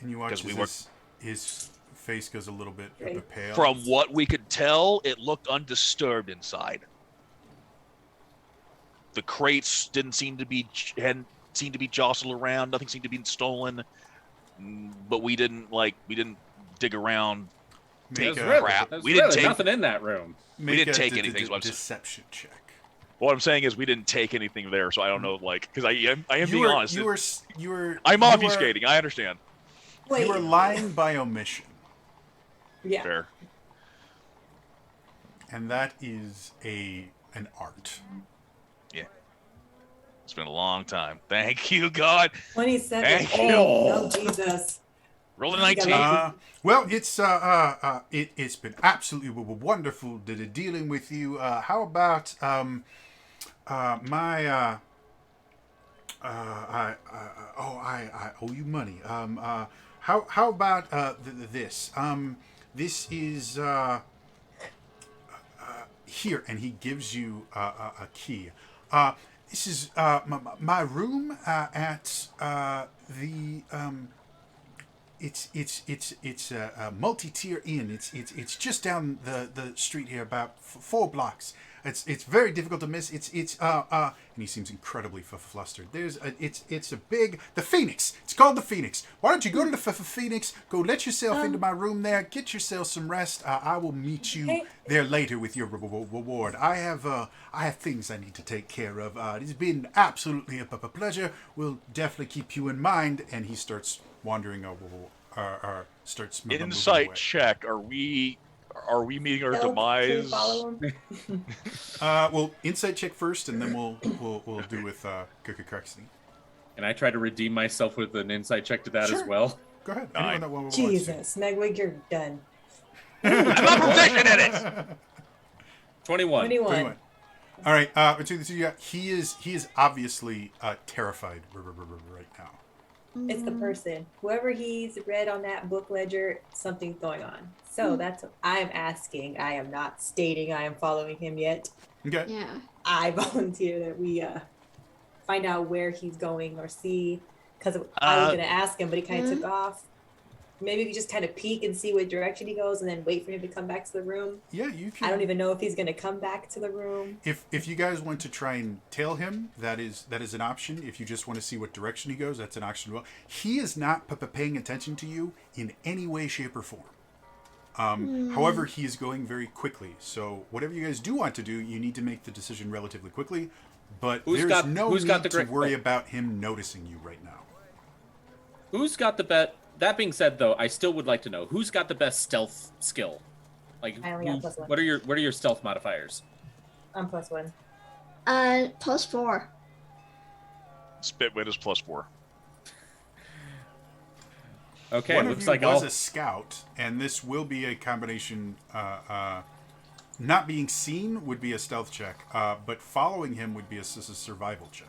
And you watch 'Cause as his face goes a little bit pale. From what we could tell, it looked undisturbed inside. The crates hadn't seemed to be jostled around. Nothing seemed to be stolen. But we didn't dig around. Make There's a, really, crap. there's We didn't really take- nothing in that room. make didn't a take anything, so I'm s- deception check. What I'm saying is we didn't take anything there, so I don't know, because I am being honest. You were. I'm you were- obfuscating. I understand. Wait. You were lying by omission, Yeah. Fair. and that is an art. It's been a long time. Thank you, God. 27. Thank you. Oh, Jesus. Roll a 19. Well, it's it's been absolutely wonderful dealing with you. How about I owe you money. How about this? This is here, and he gives you a key. This is my room at the It's a multi-tier inn. It's just down the street here, about 4 blocks. It's very difficult to miss. And he seems incredibly flustered. It's a big the Phoenix. It's called the Phoenix. Why don't you go to the Phoenix? Go let yourself into my room there. Get yourself some rest. I will meet you there later with your reward. I have things I need to take care of. It's been absolutely a pleasure. We'll definitely keep you in mind. And he starts wandering starts moving Insight away. check. Are we meeting our Help, can you demise? follow him? Well, insight check first, and then we'll do with Kukakuxi. And I try to redeem myself with an insight check to that as Sure. well. Go ahead. Nine. Anyone that wants to. Jesus. Megwig, you're done. I'm not proficient in it. 21. 21. 21. All right. Between the two, yeah, he is obviously terrified right now. It's the person. Whoever he's read on that book ledger, something's going on. So that's what I'm asking. I am not stating I am following him yet. Okay. Yeah. I volunteer that we find out where he's going or see. Because I was going to ask him, but he kind of took off. Maybe we just kind of peek and see what direction he goes and then wait for him to come back to the room. Yeah, you can. I don't even know if he's going to come back to the room. If you guys want to try and tail him, that is an option. If you just want to see what direction he goes, that's an option as well. He is not paying attention to you in any way, shape, or form. However, he is going very quickly. So whatever you guys do want to do, you need to make the decision relatively quickly. But Who's there's got- no who's need got the to great- worry about him noticing you right now. Who's got the bet? That being said, though, I still would like to know who's got the best stealth skill. Like, I only got +1. what are your stealth modifiers? I'm +1. +4. Spitwit is +4. Okay, One it of looks you like was all. a scout, and this will be a combination. Not being seen would be a stealth check, but following him would be a survival check.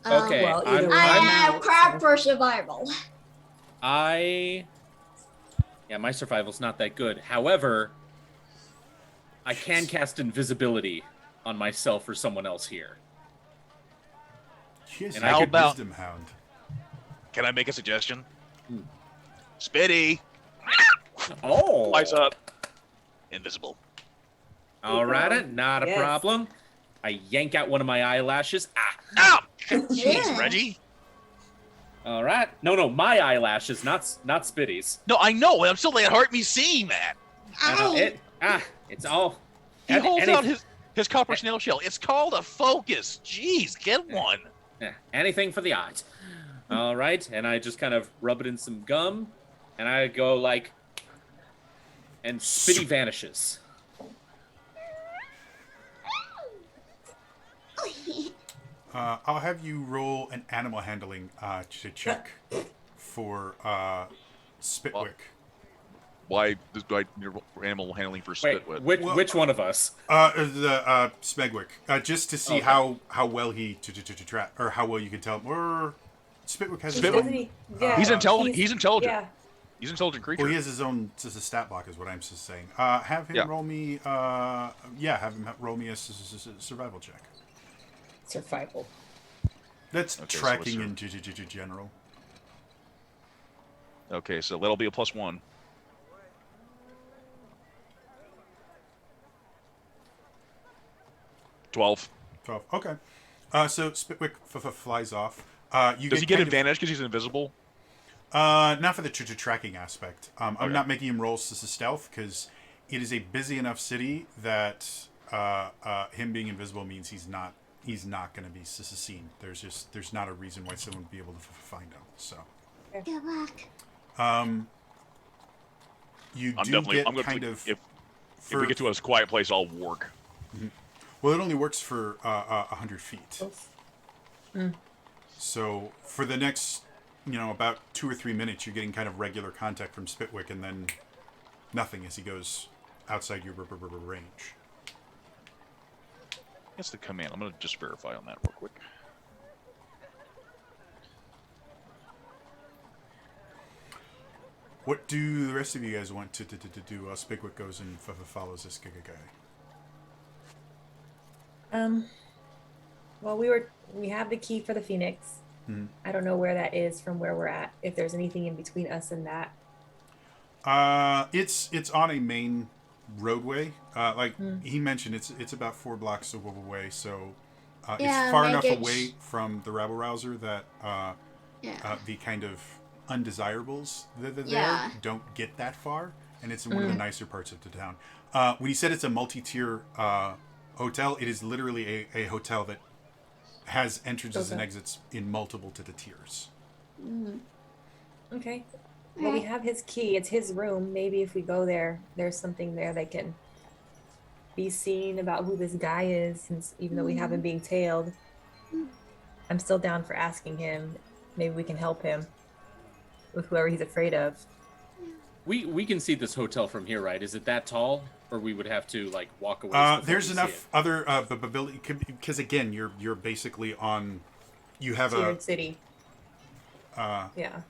Okay, Well, either way, I I'm have out, crap so- for survival. yeah, my survival's not that good. However, I can cast invisibility on myself or someone else here. Yes, And you I How could about- wisdom hound. Can I make a suggestion? Hmm. Spitty, Oh, flies up, invisible. all right, not a Yes. problem. I yank out one of my eyelashes. Ah, Ah, jeez, Yeah. Reggie. all right. No, my eyelashes, not Spitty's. No, I know. I'm still letting hurt me seeing that. It's all. He any- holds any- out his copper snail shell. It's called a focus. Jeez, get one. anything for the eyes. All right, and I just kind of rub it in some gum, and I go like, and Spitty vanishes. I'll have you roll an animal handling check for Spitwick. Why do I need animal handling for Wait, Spitwick? which one of us? The Smegwick, just to see Okay. how well he trap, or how well you can tell. Or Spitwick has his Spitwick- Doesn't own. he? Yeah. He's intelligent. He's intelligent. Yeah. He's an intelligent creature. Well, he has his own just a stat block, is what I'm just saying. Have him Yeah. roll me. Have him roll me a survival check. Survival. That's Okay, so tracking what's in general. Okay, so that'll be a +1. $12. 12. Okay. So Spitwick flies off. You Does he get kind of- advantage because he's invisible? Not for the tracking aspect. I'm Okay. not making him roll stealth because it is a busy enough city that him being invisible means he's not going to be seen. There's not a reason why someone would be able to find him. So Good luck. you I'm do definitely. get I'm going kind to. of. If we get to a quiet place, I'll work. Well, it only works for 100 feet. Mm. So for the next, about 2 or 3 minutes, you're getting kind of regular contact from Spitwick, and then nothing as he goes outside your range. That's the command. I'm going to just verify on that real quick. What do the rest of you guys want to do? Spitwick goes and follows this guy. Well, we have the key for the Phoenix. Mhm. I don't know where that is from where we're at. If there's anything in between us and that. It's on a main roadway. He mentioned, it's about 4 blocks away. So Yeah, it's far make enough it away from the rabble rouser that Yeah. the kind of undesirables that are Yeah. there don't get that far, and it's in one of the nicer parts of the town. When he said it's a multi-tier hotel, it is literally a hotel that has entrances and Okay. exits in multiple to the tiers. Okay. Well, we have his key. It's his room. Maybe if we go there, there's something there that can be seen about who this guy is, since even though we have him being tailed, I'm still down for asking him. Maybe we can help him with whoever he's afraid of. We can see this hotel from here, right? Is it that tall, or we would have to like walk away? before There's we see enough other ability, because again, you're basically on. You have Tiered city. yeah.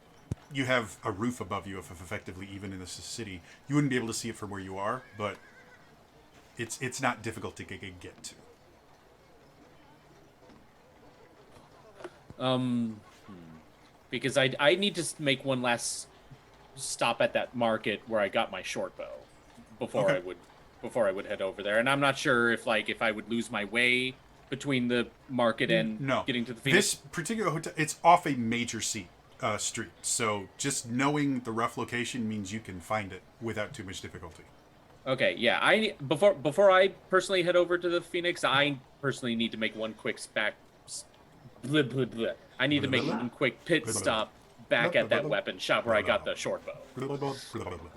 You have a roof above you, if effectively, even in this city. You wouldn't be able to see it from where you are, but it's not difficult to get to. Because I need to make one last stop at that market where I got my short bow before Okay. I would head over there, and I'm not sure if I would lose my way between the market and No. getting to the Phoenix. This particular hotel, it's off a major street, so just knowing the rough location means you can find it without too much difficulty. Okay, yeah. Before I personally head over to the Phoenix, I personally need to make one quick I need to make one quick pit stop back at that weapon shop where I got the short bow.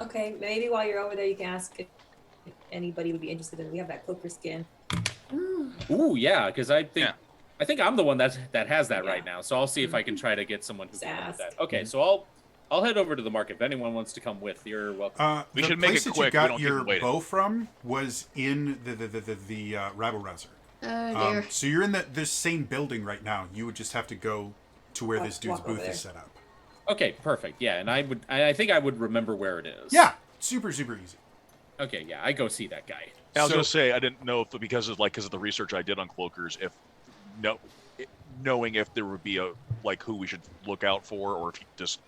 Okay, maybe while you're over there, you can ask if anybody would be interested in. We have that cloaker skin. Ooh, yeah, because I think Yeah. I'm the one that has that Yeah. right now. So I'll see if I can try to get someone who can Just have ask. that. Okay, so I'll head over to the market. If anyone wants to come with, you're welcome. We The should make place it that quick. you We got don't keep your them waiting. bow from was in the rabble rouser. Oh dear. So you're in this same building right now. You would just have to go to where this dude's walk over booth there. is set up. Okay, perfect. Yeah, and I think I would remember where it is. Yeah, super easy. Okay, yeah, I go see that guy. I was So- gonna say I didn't know if because of the research I did on cloakers, knowing if there would be who we should look out for, or if just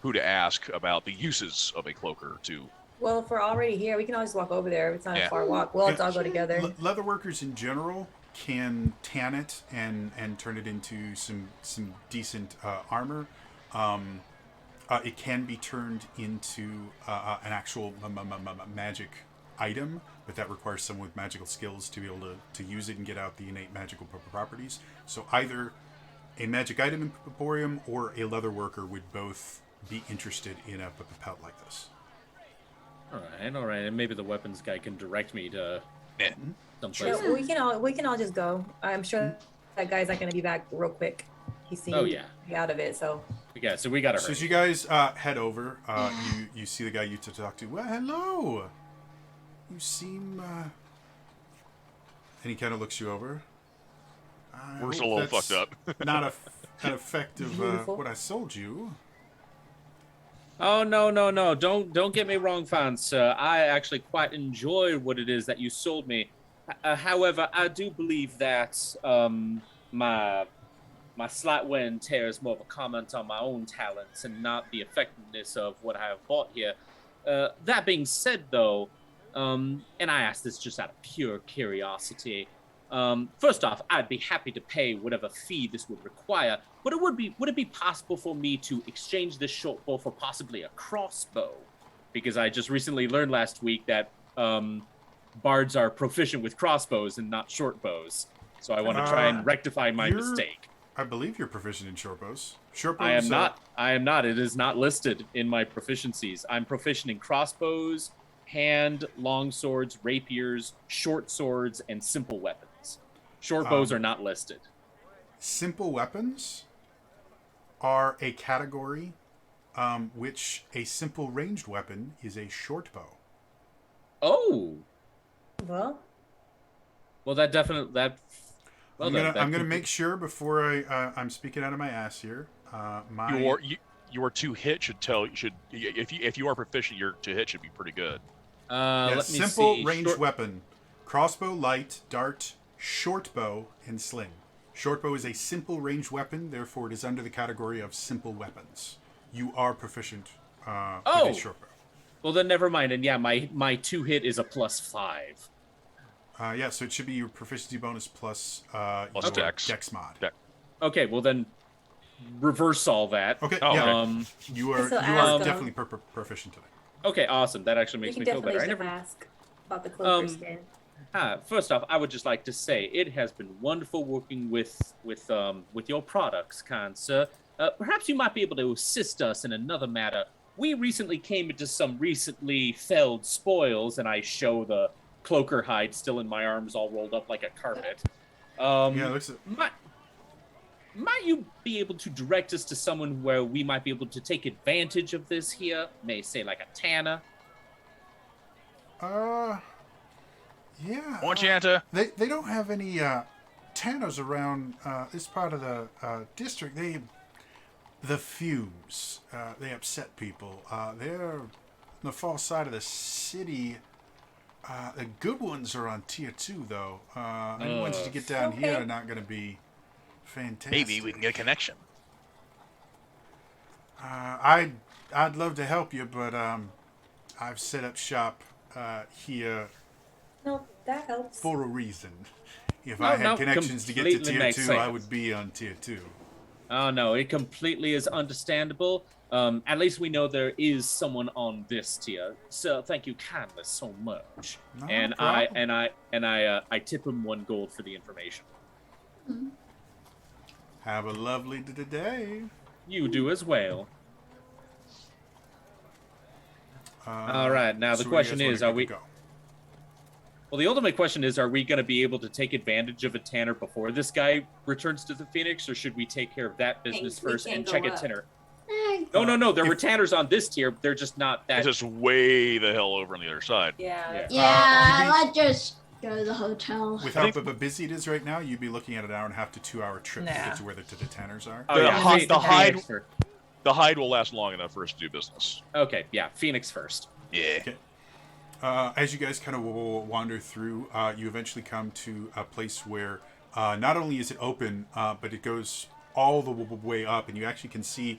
who to ask about the uses of a cloaker too. Well, if we're already here, we can always walk over there. It's not Yeah. a far walk. We'll all go together. Leatherworkers in general can tan it and turn it into some decent armor. It can be turned into an actual magic item, but that requires someone with magical skills to be able to use it and get out the innate magical properties. So either a magic item in Emporium or a leather worker would both be interested in a pelt like this. All right, and maybe the weapons guy can direct me to Yeah. someplace. Yeah, we can all just go. I'm sure that guy's not gonna be back real quick. He seemed Oh, yeah. to be out of it. So Yeah, so we gotta So hurry. as you guys head over, you see the guy you talk to. Well, hello. You seem. And he kind of looks you over. I We're hope a little that's fucked up. Not an effect of Beautiful. what I sold you. Oh no! Don't get me wrong, fans. Sir. I actually quite enjoy what it is that you sold me. However, I do believe that my slight wear and tear is more of a comment on my own talents and not the effectiveness of what I have bought here. That being said, though, and I ask this just out of pure curiosity. First off, I'd be happy to pay whatever fee this would require, but would it be possible for me to exchange this short bow for possibly a crossbow? Because I just recently learned last week that bards are proficient with crossbows and not short bows. So I want to try and rectify my mistake. I believe you're proficient in short bows. Short bows. I am not. It is not listed in my proficiencies. I'm proficient in crossbows, hand, long swords, rapiers, short swords, and simple weapons. Short bows are not listed. Simple weapons are a category which a simple ranged weapon is a short bow. Oh, well, that definitely that. Well, I'm gonna make sure before I'm speaking out of my ass here. Your to hit if you are proficient, your to hit should be pretty good. Let me simple see. ranged weapon: crossbow, light, dart, short bow, and sling. Short bow is a simple ranged weapon, therefore it is under the category of simple weapons. You are proficient with a short bow. Well, then never mind. And yeah, my to hit is a +5. So it should be your proficiency bonus plus Plus your dex. mod. Okay, well then reverse all that. Okay, Oh, yeah. okay. You are So you ask, definitely proficient today. Okay, awesome. That actually we makes can me feel definitely better. ask about the cloaker skin. First off, I would just like to say it has been wonderful working with your products, kind sir. Perhaps you might be able to assist us in another matter. We recently came into some recently felled spoils, and I show the cloaker hide still in my arms, all rolled up like a carpet. Yeah, it looks. Might you be able to direct us to someone where we might be able to take advantage of this here? May say like a tanner. Yeah. Orchanta. They don't have any tanners around this part of the district. The fumes they upset people. They're on the far side of the city. The good ones are on tier 2 though. Any ones to get down here are not going to be fantastic. Maybe we can get a connection. I'd love to help you, but I've set up shop here No, that helps. for a reason. If No, I had no, connections to get to completely tier makes 2, I sense. would be on tier 2. Oh no, it completely is understandable. At least we know there is someone on this tier. So thank you kindly so much. No and problem. I tip him 1 gold for the information. Have a lovely day. You do as well. All right, now the so where do you question guys wanna is, are we? go? Well, the ultimate question is, are we going to be able to take advantage of a tanner before this guy returns to the Phoenix, or should we take care of that business we first can't and go check a up. tanner? Eh, No. There were If- tanners on this tier. They're just not that. It's just way the hell over on the other side. Yeah. Yeah. yeah, you let's just go to the hotel. With how busy it is right now, you'd be looking at an hour and a half to 2 hour trip to Nah. get to where the Tanners are. Oh, yeah. The hide will last long enough for us to do business. Okay, yeah, Phoenix first. Yeah. Okay. As you guys kind of wander through, you eventually come to a place where not only is it open, but it goes all the way up, and you actually can see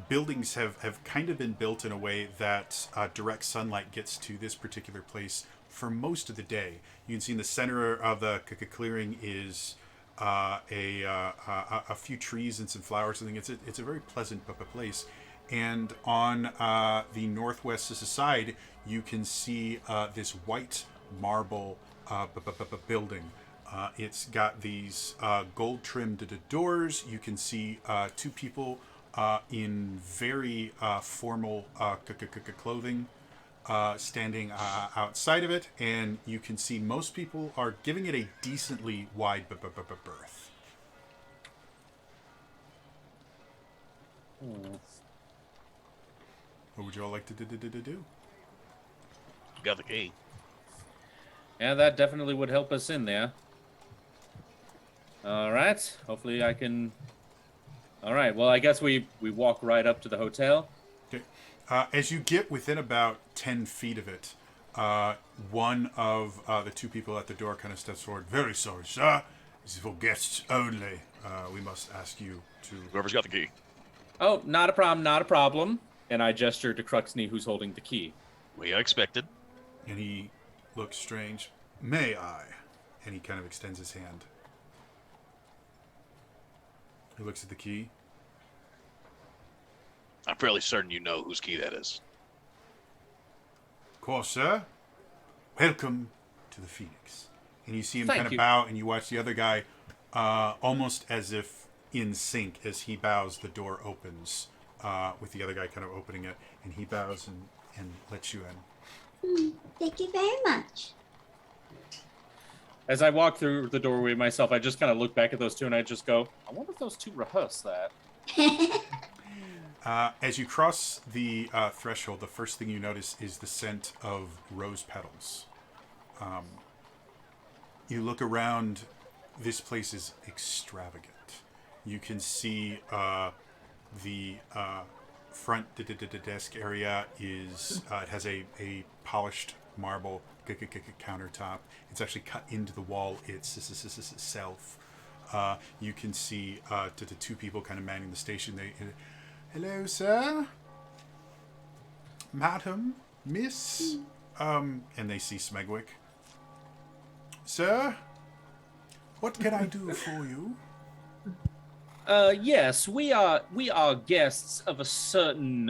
buildings have kind of been built in a way that direct sunlight gets to this particular place for most of the day. You can see in the center of the clearing is a few trees and some flowers. I think it's a very pleasant place. And on the northwest side, you can see this white marble building. It's got these gold-trimmed doors. You can see two people in very formal clothing standing outside of it, and you can see most people are giving it a decently wide berth. What would you all like to do? Got the key. Yeah, that definitely would help us in there. All right. Hopefully I can... All right. Well, I guess we walk right up to the hotel. Okay. As you get within about 10 feet of it, one of the two people at the door kind of steps forward. Very sorry, sir. This is for guests only. We must ask you to... Whoever's got the key. Oh, not a problem, not a problem. And I gesture to Cruxney, who's holding the key. We expected. And he looks strange. May I? And he kind of extends his hand. He looks at the key. I'm fairly certain you know whose key that is. Of course, sir. Welcome to the Phoenix. And you see him Thank kind of you. bow, and you watch the other guy almost as if in sync. As he bows, the door opens with the other guy kind of opening it, and he bows and lets you in. Thank you very much. As I walk through the doorway myself, I just kind of look back at those two and I just go, I wonder if those two rehearsed that. As you cross the threshold, the first thing you notice is the scent of rose petals. You look around, this place is extravagant. You can see the front desk area is it has a polished marble countertop. It's actually cut into the wall itself. You can see the two people kind of manning the station. Hello, sir, madam, miss, and they see Smegwick. Sir, what can I do for you? Yes, we are guests of a certain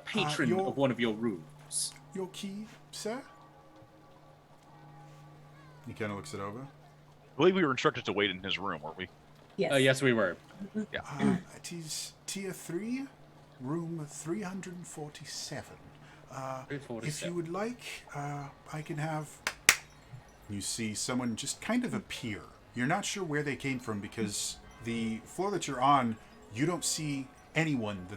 patron your- of one of your rooms. Your key, sir? He kind of looks it over. I believe we were instructed to wait in his room, weren't we? Yes. Yes, we were. Yeah. It is tier 3, room 347. If you would like, I can have... You see someone just kind of appear. You're not sure where they came from because the floor that you're on, you don't see anyone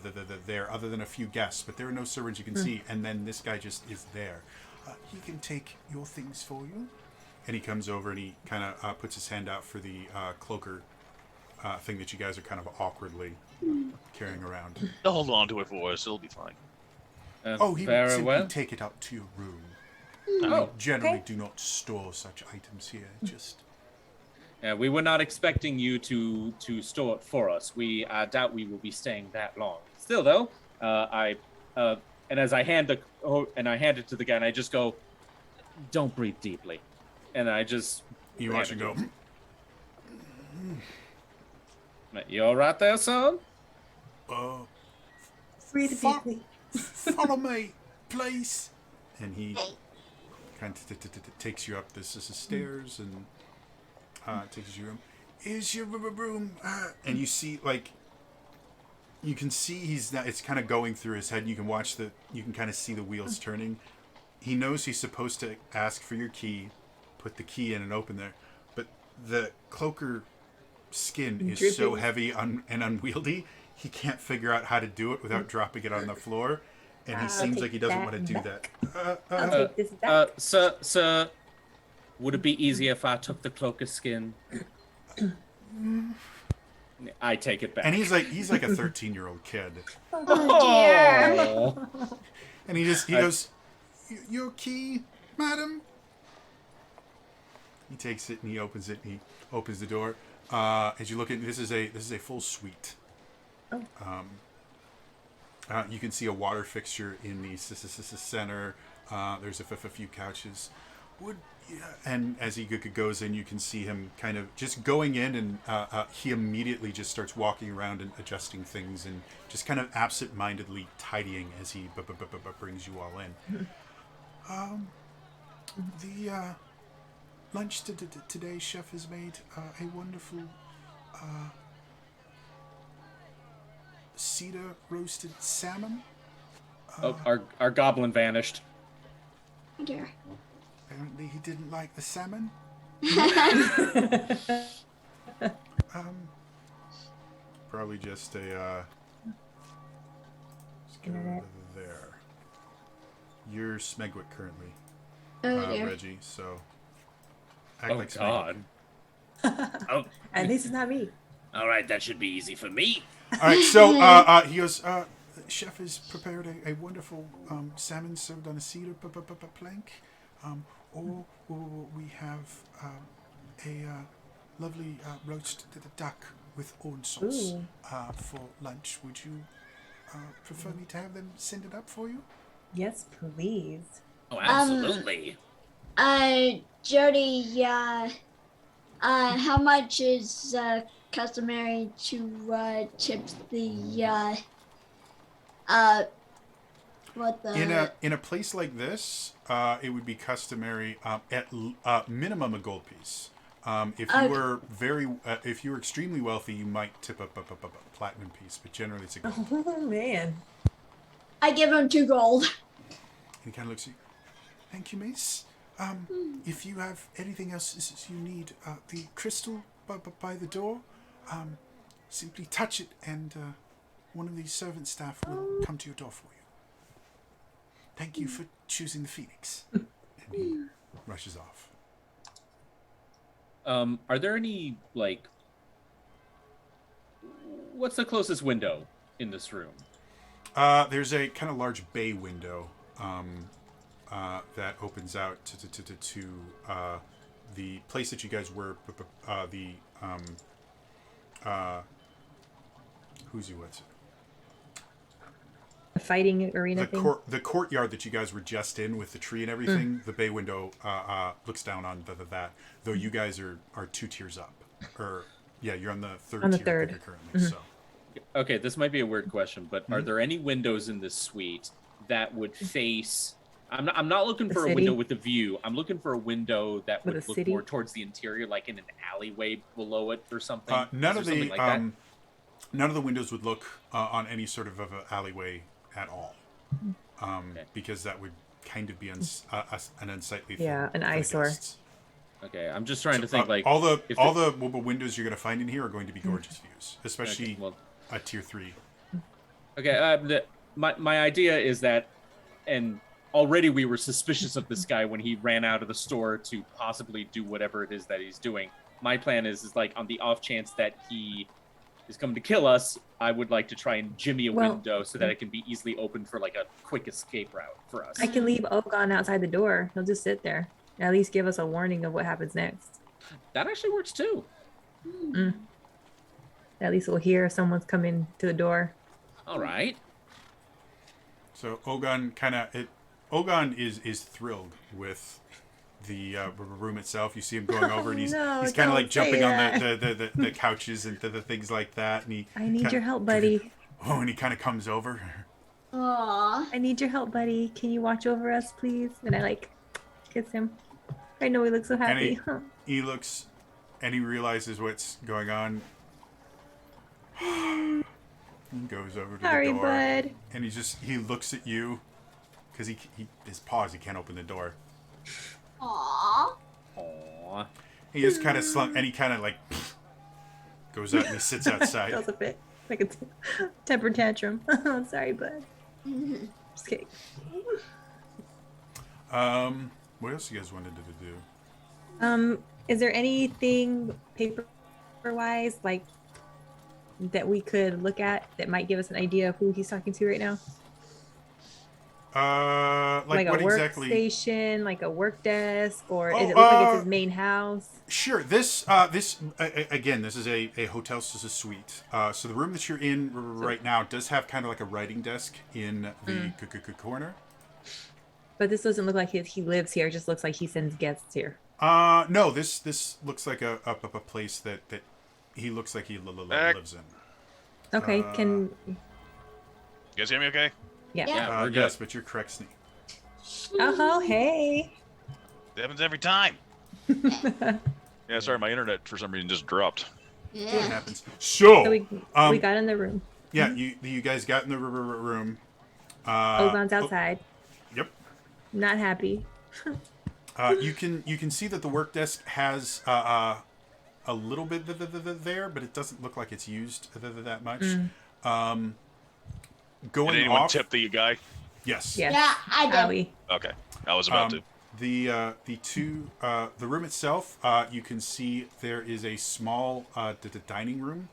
there other than a few guests, but there are no servants you can see, and then this guy just is there. He can take your things for you. And he comes over and he kind of puts his hand out for the cloaker thing that you guys are kind of awkwardly carrying around. They'll hold on to it for us. It'll be fine. Oh, he would very simply well. take it up to your room. Oh, Generally okay. do not store such items here. Just yeah, we were not expecting you to store it for us. I doubt we will be staying that long. Still, though, and as I hand it to the guy, and I just go, "Don't breathe deeply," and I just you watch him go. You all right there, son? Breathe Fuck. deeply. Follow me, please. And he kind of takes you up this stairs and takes you to your room. Is your room? And you see, like, you can see he's not. It's kind of going through his head. And you can watch you can kind of see the wheels turning. He knows he's supposed to ask for your key, put the key in and open there, but the cloaker skin is so Dripping. heavy and unwieldy. He can't figure out how to do it without dropping it on the floor. and he I'll seems take like he doesn't that want to do that. back. I'll take this back. Sir, would it be easier if I took the cloaker skin? I take it back. And he's like a 13-year-old kid, Oh dear. Oh. and he goes, "Your key, madam." He takes it and he opens it. And he opens the door. As you look at this is a full suite. Oh. You can see a water fixture in the center. There's a few couches. And as he goes in, you can see him kind of just going in, and he immediately just starts walking around and adjusting things, and just kind of absent-mindedly tidying as he brings you all in. The lunch today, chef has made a wonderful cedar roasted salmon. Oh, our goblin vanished. Oh dear. Apparently he didn't like the salmon. Probably just a let's go there. You're Smegwick currently, Oh dear. Reggie, so act Oh like Smegwick. God. Oh, At least it's not me. all right. That should be easy for me. All right, so he goes. Chef has prepared a wonderful salmon served on a cedar plank, or we have a lovely roast duck with orange sauce Ooh. for lunch. Would you prefer me to have them send it up for you? Yes, please. Oh, absolutely. Jody, how much is customary to tip the what the In a place like this, it would be customary at minimum a gold piece. If you were if you were extremely wealthy, you might tip up a platinum piece, but generally it's a gold. Oh man. I give him 2 gold. And he kind of looks at you. Thank you, miss. If you have anything else you need, the crystal by the door, simply touch it, and one of the servant staff will come to your door for you. Thank you for choosing the Phoenix. And he rushes off. Are there any what's the closest window in this room? There's a kind of large bay window that opens out to the place that you guys were. What's it? A fighting arena thing. The courtyard that you guys were just in with the tree and everything. The bay window looks down on that. Though you guys are 2 tiers up, or you're on the third tier currently. So. Okay, this might be a weird question, but are there any windows in this suite that would face? I'm not looking for a window with a view. I'm looking for a window that would look more towards the interior, like in an alleyway below it or something. None of the windows would look on any sort of an alleyway at all, because that would kind of be an unsightly thing. Yeah, an eyesore. Okay, I'm just trying to think all the windows you're going to find in here are going to be gorgeous views, especially at tier 3. Okay, my idea is that, and already we were suspicious of this guy when he ran out of the store to possibly do whatever it is that he's doing. My plan is like on the off chance that he is coming to kill us, I would like to try and jimmy a window so that it can be easily opened for like a quick escape route for us. I can leave Ogon outside the door. He'll just sit there. At least give us a warning of what happens next. That actually works too. At least we'll hear if someone's coming to the door. All right. So Ogon is thrilled with the room itself. You see him going over, and he's kind of like jumping on the couches and the things like that. And I need your help, buddy. Oh, and he kind of comes over. Aww. I need your help, buddy. Can you watch over us, please? And I kiss him. I know he looks so happy. He looks, and he realizes what's going on. He goes over to the door, bud. and he looks at you because his paws, he can't open the door. Aww. Aww. He just kind of slunk, and he kind of goes out and he sits outside. Feels a bit like a temper tantrum. Sorry, bud. Just kidding. What else you guys wanted to do? Is there anything paper-wise, like, that we could look at that might give us an idea of who he's talking to right now? Like a what exactly? workstation, like a work desk, or Oh, is it look like it's his main house? Sure. This again, this is a hotel. This is a suite. So the room that you're in right now does have kind of like a writing desk in the corner. But this doesn't look like he lives here. It just looks like he sends guests here. No. This looks like a place that he looks like he lives in. Okay, can You guys hear me okay? yeah. Yeah, we're good. Yes, but you're correct, Sneak. Oh, hey. It happens every time. Yeah, sorry, my internet for some reason just dropped. It Yeah. happens. So, So we got in the room. yeah, you guys got in the room. Ogon's outside, Yep. not happy. You can see that the work desk has a little bit there, but it doesn't look like it's used that much. Going Did anyone off. tip the guy? Yes. Yes. Yeah, I did. Owie. Okay, I was about to. The room itself, you can see there is a small dining room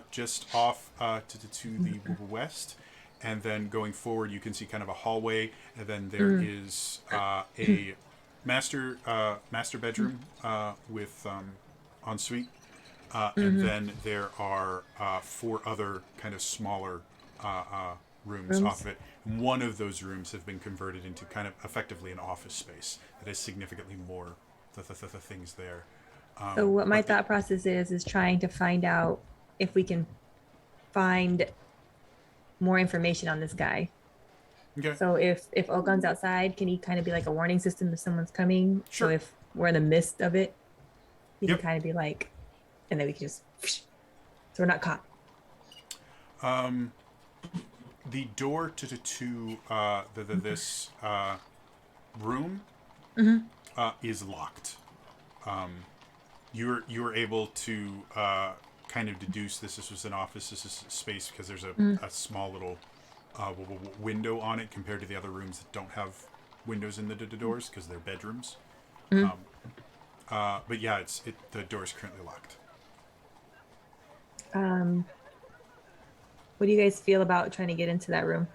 just off to the west, and then going forward you can see kind of a hallway, and then there is a master bedroom with ensuite, and then there are 4 other kind of smaller rooms off of it. One of those rooms have been converted into kind of effectively an office space that has significantly more the things there. So what my but the- thought process is trying to find out if we can find more information on this guy. Okay. So if Ogon's outside, can he kind of be like a warning system if someone's coming? Sure. So if we're in the midst of it, he Yep. can kind of be like, and then we can just, so we're not caught. The door to this room is locked. You're able to kind of deduce this was an office. This is space because there's a small little window on it compared to the other rooms that don't have windows in the doors because they're bedrooms. But yeah, the door is currently locked. What do you guys feel about trying to get into that room?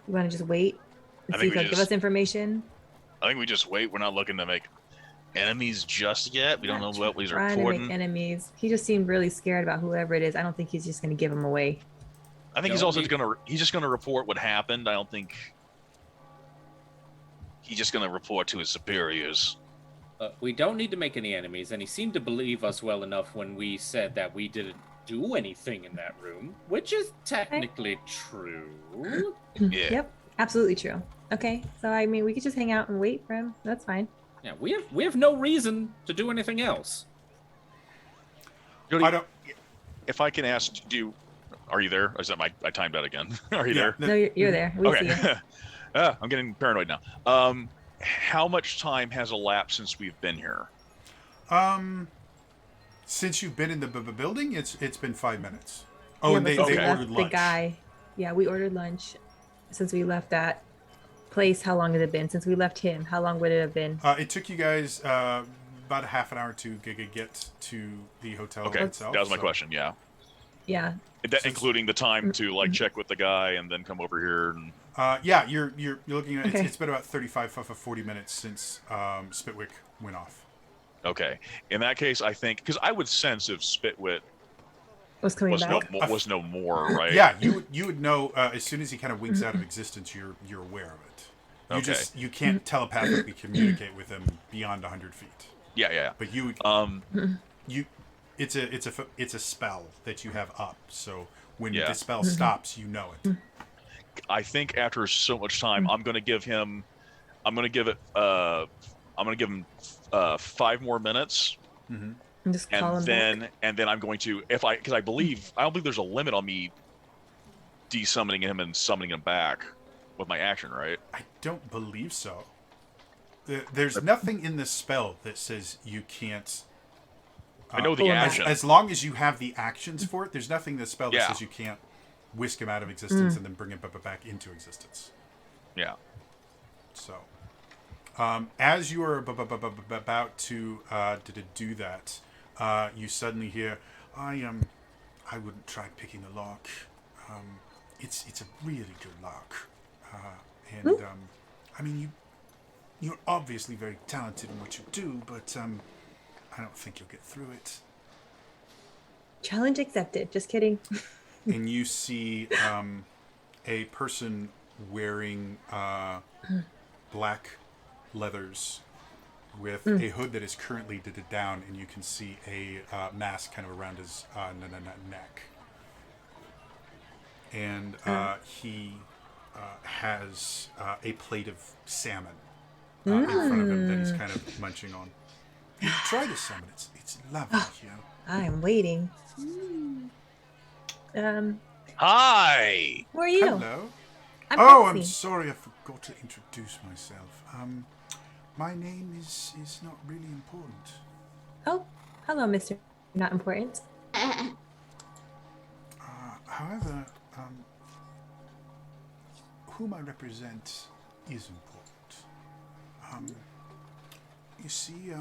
You want to just wait and I see think if we he'll give just- us information? I think we just wait. We're not looking to make enemies just yet. We don't know what he's Trying to make reporting. enemies. He just seemed really scared about whoever it is. I don't think he's just going to give him away. I think he's Don't also need- he's just gonna report what happened. I don't think he's just gonna report to his superiors. We don't need to make any enemies, and he seemed to believe us well enough when we said that we didn't do anything in that room, which is technically true. Yeah. Yep, absolutely true. Okay, so I mean, we could just hang out and wait for him. That's fine. Yeah, we have no reason to do anything else. Jody, I don't. if I can ask, are you there? Or is that I timed out again? Are you Yeah, there? No, you're there. We see Okay. you. I'm getting paranoid now. How much time has elapsed since we've been here? Since you've been in the building, it's been 5 minutes. Oh, Yeah, and but they since we ordered left lunch. The guy. Yeah, we ordered lunch. Since we left that place, how long has it been? Since we left him, how long would it have been? It took you guys about a half an hour to get to the hotel Okay, itself. that was my so- question. Yeah, Yeah. that, including the time to like check with the guy and then come over here. And Yeah, you're looking at Okay. it's been about 40 minutes since Spitwick went off. okay, in that case, I think because I would sense if Spitwit Was coming was back. was no more, right? Yeah, you would know as soon as he kind of winks out of existence. You're aware of it. You Okay. you can't telepathically communicate with him beyond 100 feet. Yeah. But you Um, it's a spell that you have up. So when Yeah. the spell stops, you know it. I think after so much time, I'm gonna give him 5 more minutes, And just call him back. and then I'm going to because I don't believe there's a limit on me desummoning him and summoning him back with my action, right? I don't believe so. There's nothing in the spell that says you can't. I know the Pull him back. action. As long as you have the actions for it, there's nothing in the spell that Yeah. says you can't whisk him out of existence and then bring him back into existence. Yeah. So, as you are about to do that, you suddenly hear, I wouldn't try picking a lock. It's a really good lock, and I mean you're obviously very talented in what you do, but I don't think you'll get through it. Challenge accepted. Just kidding. And you see a person wearing black leathers with a hood that is currently down, and you can see a mask kind of around his neck. And he has a plate of salmon in front of him that he's kind of munching on. You try the salmon. It's lovely, you know. I am waiting. Hi. Who are you? Hello. I'm I'm Betsy. sorry, I forgot to introduce myself. My name is not really important. Oh, hello, Mr. Not Important. However, whom I represent is important. You see,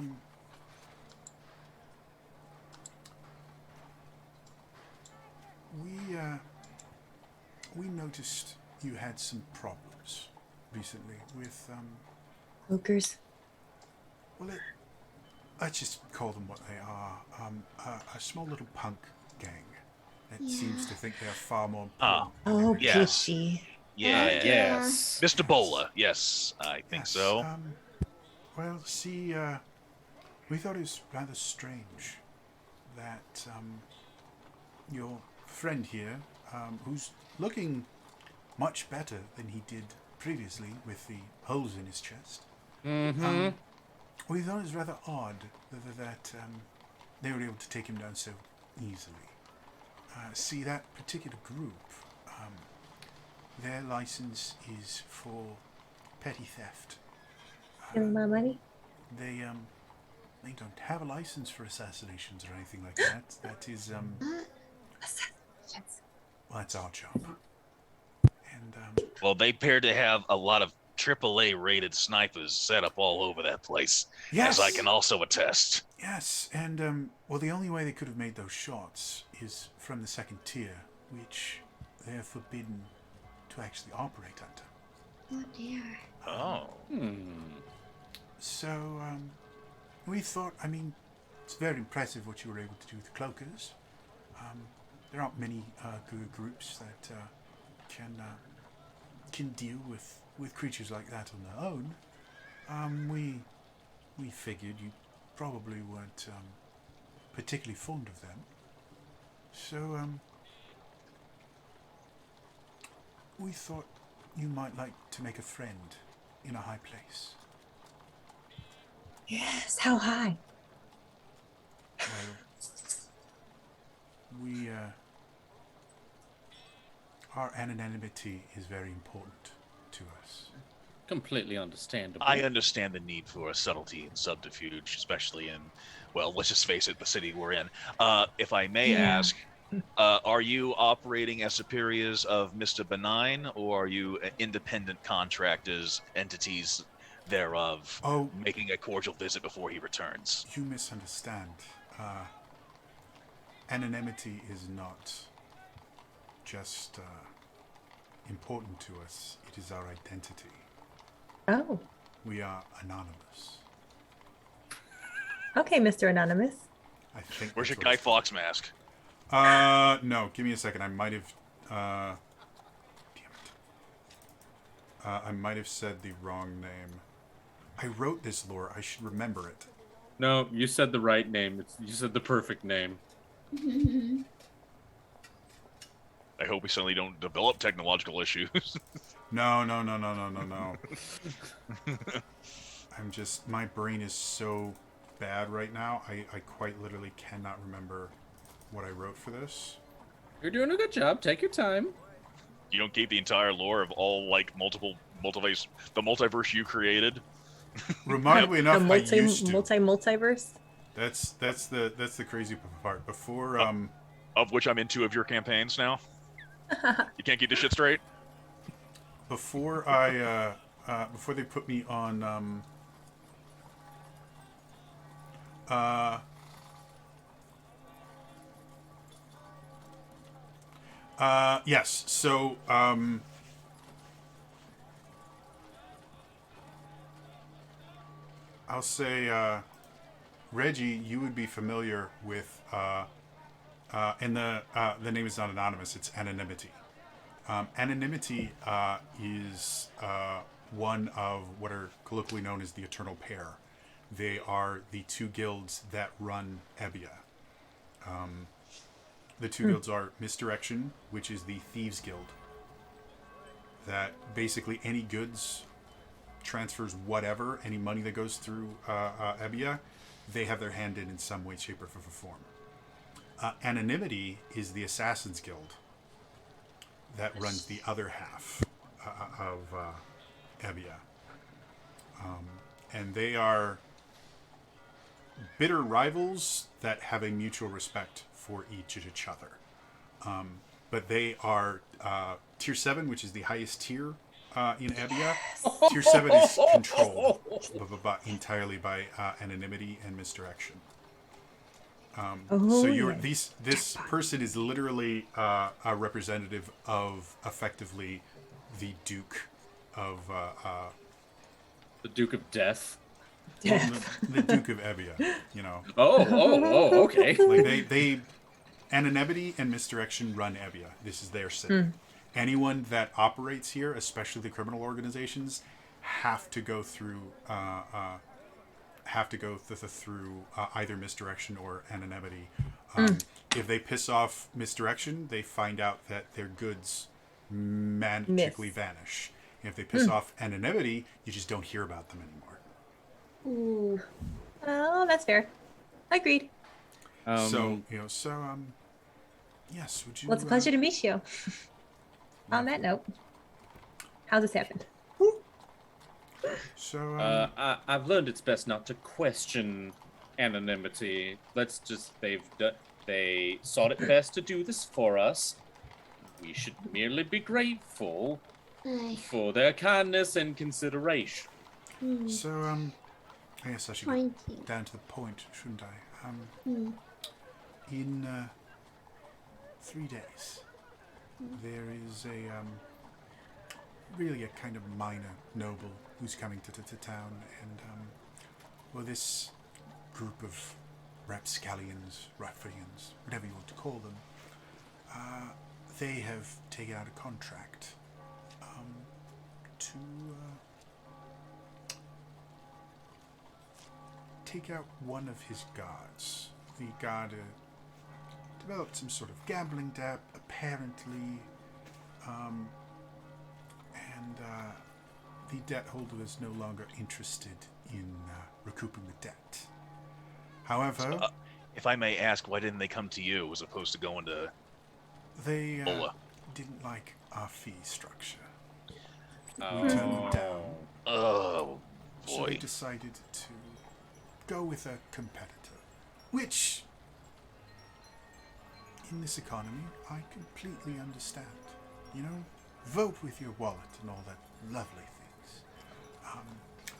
we noticed you had some problems recently with Ogres. well, let's just call them what they are. A small little punk gang that seems to think they are far more important. Oh, Yes. Peachy. Yeah. Yes. Mr. Bola. Yes, I think Yes, so. Well, see, we thought it was rather strange that your friend here, who's looking much better than he did previously with the holes in his chest, we thought it was rather odd that they were able to take him down so easily. See, that particular group, their license is for petty theft. Give me my money. They don't have a license for assassinations or anything like that. That is well, that's our job. And Well, they appear to have a lot of AAA rated snipers set up all over that place, yes, as I can also attest. yes, and well, the only way they could have made those shots is from the second tier, which they're forbidden to actually operate under. Oh dear. Oh. So we thought, I mean, it's very impressive what you were able to do with the cloakers. There aren't many groups that can deal with creatures like that on their own. We figured you probably weren't particularly fond of them, so we thought you might like to make a friend in a high place. Yes, how high? Well, we our anonymity is very important to us. Completely understandable. I understand the need for subtlety and subterfuge, especially in, well, let's just face it, the city we're in. If I may ask, are you operating as superiors of Mr. Benign, or are you independent contractors, entities thereof, Oh, making a cordial visit before he returns? you misunderstand. Anonymity is not just important to us, it is our identity. Oh, We are anonymous. okay, Mr. Anonymous. I think. Where's your that's what Guy it's called. Fawkes mask? No, give me a second. I might have. Damn it. I might have said the wrong name. I wrote this lore. I should remember it. No, you said the right name. You said the perfect name. I hope we suddenly don't develop technological issues. No. I'm just. My brain is so bad right now. I quite literally cannot remember what I wrote for this. You're doing a good job. Take your time. You don't keep the entire lore of all, like, multiverse, the multiverse you created. Remarkably The enough, I used to. multiverse. That's the crazy part. Before Of which I'm in 2 of your campaigns now. You can't keep this shit straight? Before before they put me on yes. So I'll say Reggie, you would be familiar with and the name is not anonymous, it's anonymity. Anonymity is one of what are colloquially known as the Eternal Pair. They are the two guilds that run Ebbia. The two guilds are Misdirection, which is the Thieves Guild. That basically any goods, transfers, whatever, any money that goes through Ebbia, they have their hand in some way, shape, or form. Anonymity is the Assassins Guild that runs the other half of Ebbia. And they are bitter rivals that have a mutual respect for each other. But they are Tier 7, which is the highest tier in Ebbia. Tier 7 is controlled entirely by Anonymity and Misdirection. So this person is literally a representative of effectively the Duke of The Duke of Death. the Duke of Ebbia. You know. Oh, okay. Like they Anonymity and Misdirection run Ebbia. This is their city. Anyone that operates here, especially the criminal organizations, have to go through through either Misdirection or Anonymity. If they piss off Misdirection, they find out that their goods magically vanish. If they piss off Anonymity, you just don't hear about them anymore. Ooh. Oh, that's fair. Agreed. Yes, would you... Well, it's a pleasure to meet you. On that note, how's this happened? So, I've learned it's best not to question Anonymity. They sought it best to do this for us. We should merely be grateful for their kindness and consideration. So, I guess I should get down to the point, shouldn't I? In 3 days, there is really a kind of minor noble who's coming to town, and well, this group of rapscallions, ruffians, whatever you want to call them, they have taken out a contract to take out one of his guards. The guard developed some sort of gambling debt, apparently, and the debt holder is no longer interested in recouping the debt. However, if I may ask, why didn't they come to you as opposed to going to they Ola? Didn't like our fee structure. Oh. We turned them down. Oh, So they boy. decided to go with a competitor, which, in this economy, I completely understand. You know, vote with your wallet and all that lovely things.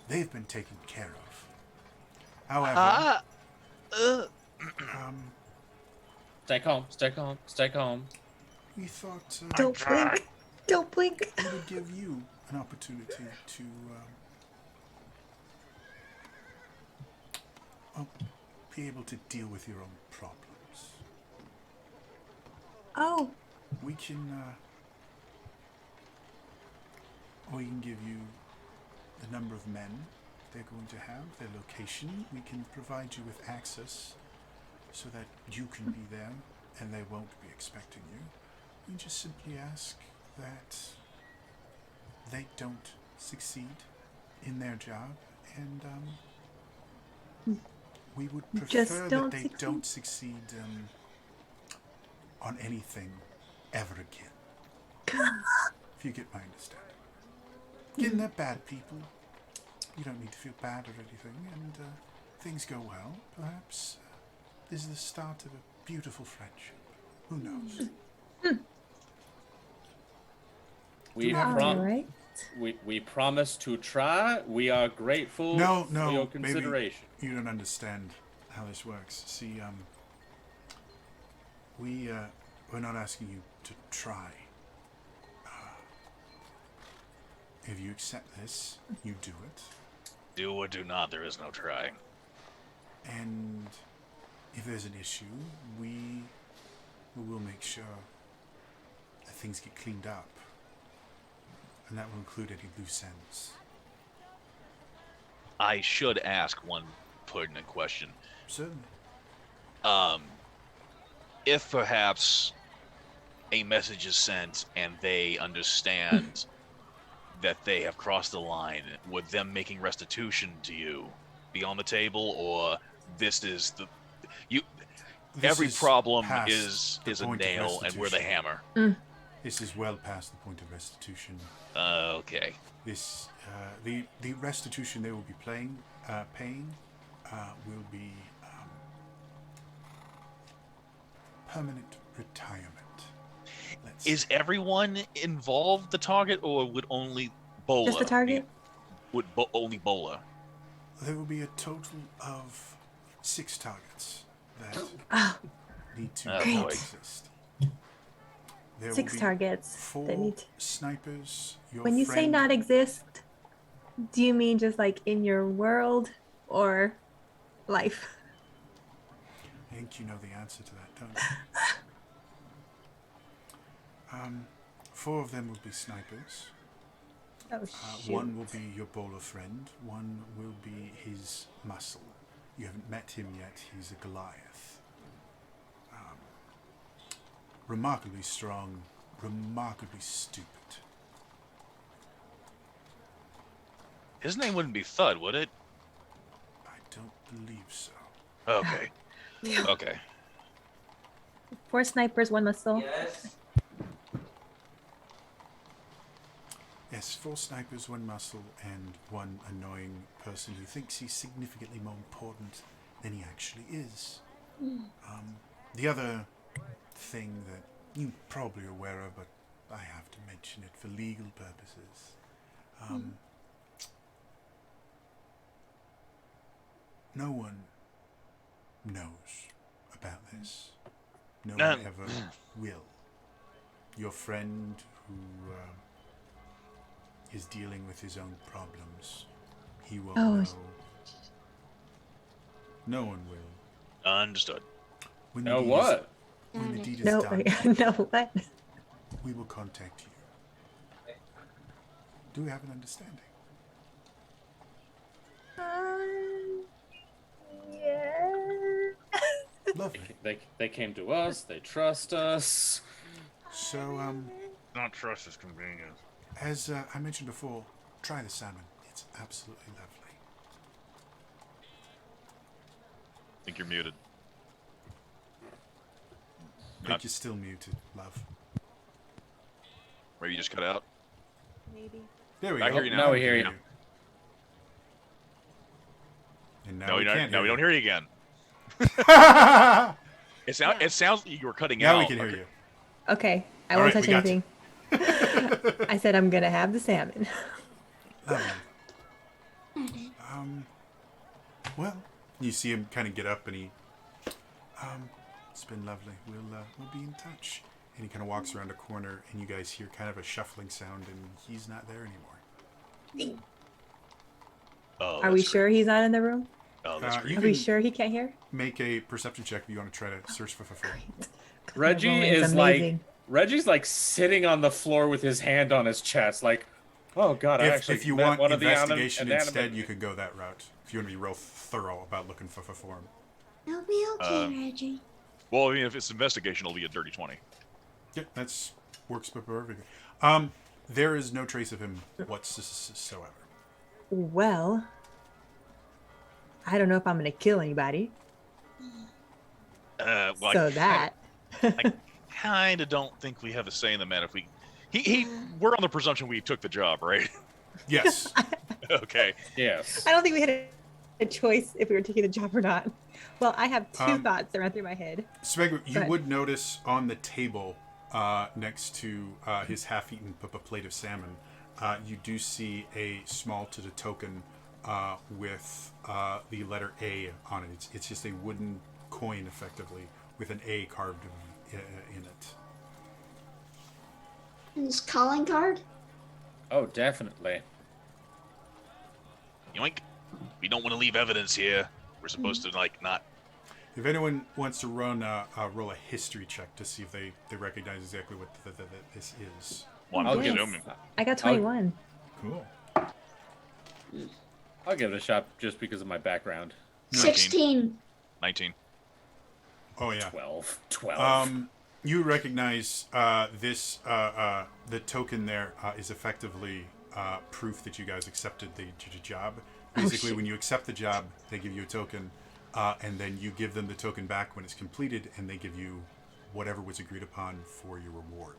They've been taken care of. However, Stay calm, stay calm, stay calm. we thought Don't blink. Don't blink. we would give you an opportunity to be able to deal with your own problems. Oh, We can give you the number of men they're going to have, their location. We can provide you with access so that you can be there and they won't be expecting you. We just simply ask that they don't succeed in their job, and we would Just prefer that don't they succeed. don't succeed on anything ever again. If you get my understanding. Again, they're bad people. You don't need to feel bad or anything, and things go well. Perhaps this is the start of a beautiful friendship. Who knows? We have All prom- right. we promise to try. We are grateful No, for your maybe consideration. you don't understand how this works. See, we're not asking you to try. If you accept this, you do it. Do or do not, there is no try. And if there's an issue, we will make sure that things get cleaned up. And that will include any loose ends. I should ask one pertinent question. Certainly. If perhaps a message is sent and they understand that they have crossed the line, would them making restitution to you be on the table, or this is the every is problem past is the a point of nail and we're the restitution. hammer? This is well past the point of restitution. Okay. This the restitution they will be paying will be permanent retirement. Is everyone involved the target, or would only Bola? Just the target? Only Bola? There will be a total of 6 targets that Oh, need to Oh, Great. coexist. There will 6 be targets. 4 That need. snipers. Your When you say friend- not exist, do you mean just like in your world or life? I think you know the answer to that, don't you? 4 of them will be snipers. Oh shoot. One will be your bowler friend. One will be his muscle. You haven't met him yet. He's a Goliath. Remarkably strong, remarkably stupid. His name wouldn't be Thud, would it? I don't believe so. Okay. Okay. 4 snipers, 1 muscle. Yes, 4 snipers, 1 muscle, and 1 annoying person who thinks he's significantly more important than he actually is. The other thing that you probably are aware of, but I have to mention it for legal purposes. No one knows about this. No one ever will. Your friend who is dealing with his own problems, he won't Oh, know. No one will. Understood. When the Now deed what? when the deed is No, done, no, what? we will contact you. Do we have an understanding? Yeah. Lovely. They came to us. They trust us. So, Not trust is convenient. as I mentioned before, try the salmon. It's absolutely lovely. I think you're muted. I think you're still muted, love. Maybe you just cut out. Maybe. There we I go. hear you now. Now we hear you. And now No, we we can't don't hear hear you again. It sounds like you were cutting out. Now we can hear you. Okay, I All won't right, touch we got anything. I said I'm gonna have the salmon. Lovely. Well, you see him kind of get up and he, it's been lovely. We'll be in touch. And he kind of walks around a corner and you guys hear kind of a shuffling sound and he's not there anymore. Oh, Are we that's sure he's not in the room? great. Oh, that's You great. Are we can sure he can't hear? make a perception check if you want to try to search for Fafur. Reggie That rolling's is amazing. Reggie's like sitting on the floor with his hand on his chest, like, oh god, I actually If you met want one of the investigation inanimate- instead, you could go that route. If you want to be real thorough about looking for Fafur. It'll be okay, Reggie. Well, I mean, if it's investigation, it'll be a dirty 20. Yeah, that's works perfectly. There is no trace of him whatsoever. Well, I don't know if I'm gonna kill anybody. Well, So that. I kind of don't think we have a say in the matter. If we're on the presumption we took the job, right? Yes. Okay. Yes. I don't think we had a choice if we were taking the job or not. Well, I have 2 Um, thoughts that run through my head. Smegma, you But- would notice on the table next to his half-eaten plate of salmon, you do see a small to the token with the letter A on it. It's just a wooden coin, effectively, with an A carved in it. His calling card? Oh, definitely. Yoink. We don't want to leave evidence here. We're supposed to, like, not... If anyone wants to roll a history check to see if they recognize exactly what this is. Want I'll to give get it. him. I got 21. Cool. I'll give it a shot just because of my background. 16. 19. Oh yeah. 12. You recognize this. The token there is effectively proof that you guys accepted the job. Basically, when you accept the job, they give you a token, and then you give them the token back when it's completed, and they give you whatever was agreed upon for your reward.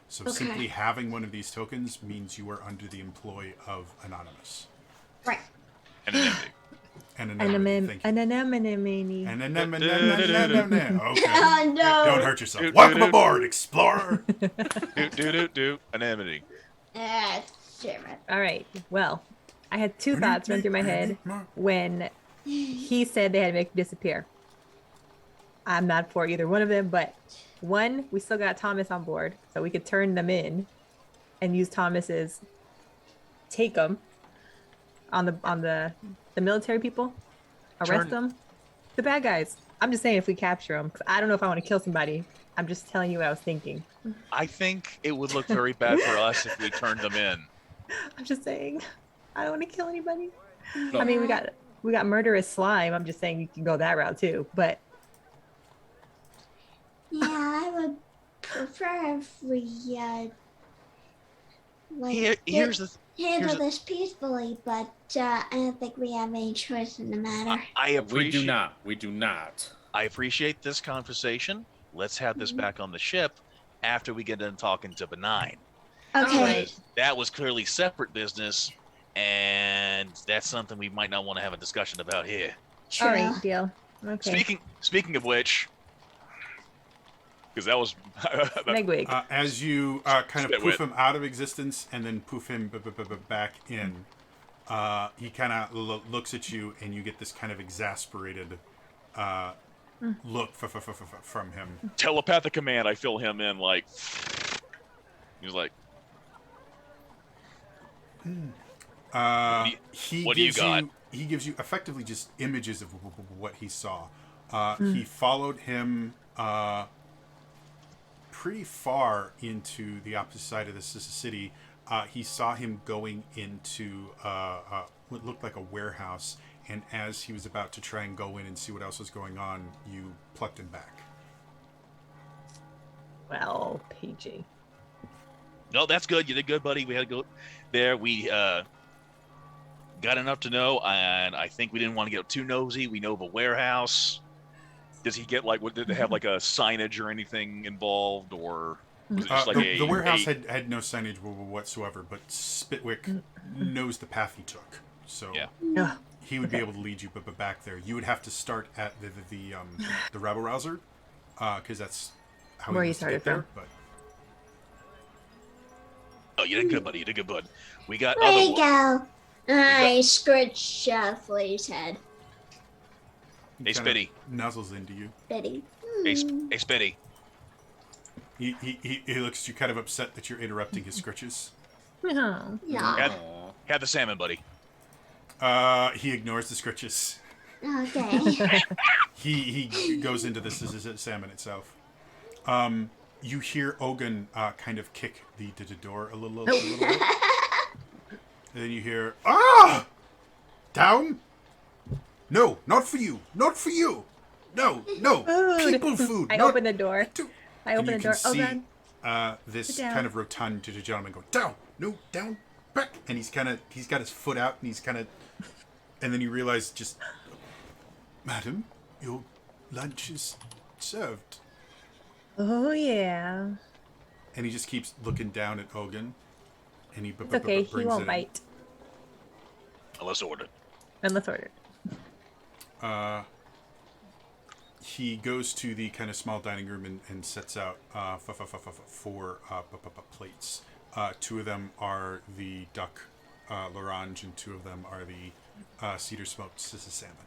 So Okay. simply having one of these tokens means you are under the employ of Anonymous. Right. Anonymity. And anonymity. Thank you. Anonymity. And okay. Oh, no. Don't hurt yourself. Welcome aboard, explorer. Do. Anonymity. Damn it. All right. Well, I had two thoughts run through my head when he said they had to make him disappear. I'm not for either one of them, but one, we still got Thomas on board, so we could turn them in and use Thomas's take them on the military people, arrest them, the bad guys. I'm just saying if we capture them, because I don't know if I want to kill somebody. I'm just telling you what I was thinking. I think it would look very bad for us if we turned them in. I'm just saying, I don't want to kill anybody. No. I mean, we got murderous slime. I'm just saying you can go that route too. But Yeah, I would prefer if we Here's the handle here's this peacefully, but I don't think we have any choice in the matter. I appreciate We do not. We do not. I appreciate this conversation. Let's have this back on the ship after we get done talking to Benign. Okay. That was clearly separate business, and that's something we might not want to have a discussion about here. True. all right, deal. Okay. Speaking of which, because that was Megwig. As you kind of Spit poof wit. him out of existence and then poof him back in, he kind of looks at you, and you get this kind of exasperated look from him. telepathic command. I fill him in like he's like, He what do you gives got? He gives you effectively just images of what he saw. He followed him pretty far into the opposite side of the city. He saw him going into what looked like a warehouse, and as he was about to try and go in and see what else was going on, you plucked him back. Well, PG. no, that's good. You did good, buddy. We had to go there. We got enough to know, and I think we didn't want to get too nosy. We know of a warehouse. Does he get like? What did they have like a signage or anything involved, or was it just like the warehouse had no signage whatsoever, but Spitwick knows the path he took, so Yeah. Ugh. he would be able to lead you back there. You would have to start at the rabble rouser, because that's how Where he you was to started get there. from. But Oh, you did good, buddy. You did good, bud. We got There other. you go. I scratch Flay's head. he Hey, kinda Spitty. nuzzles into you. Biddy. Hey, Spitty. He looks at you, kind of upset that you're interrupting his scritches. No. Yeah. Had, Aw. had the salmon, buddy. He ignores the scritches. Okay. He goes into this salmon itself. You hear Ogun kind of kick the door a little bit. And then you hear, down? No, not for you. Not for you. No. Food. People food. I not open the door. to-" I And open you the door. can Oh, see, God. this Sit down. kind of rotund gentleman go, down. No, down. Back. And he's got his foot out, and and then you realize just, madam, your lunch is served. Oh, yeah. And he just keeps looking down at Ogun, and he It's okay. He brings won't it in. bite Unless ordered. unless ordered. he goes to the kind of small dining room and sets out four plates. Two of them are the duck l'orange, and two of them are the cedar smoked sissus salmon.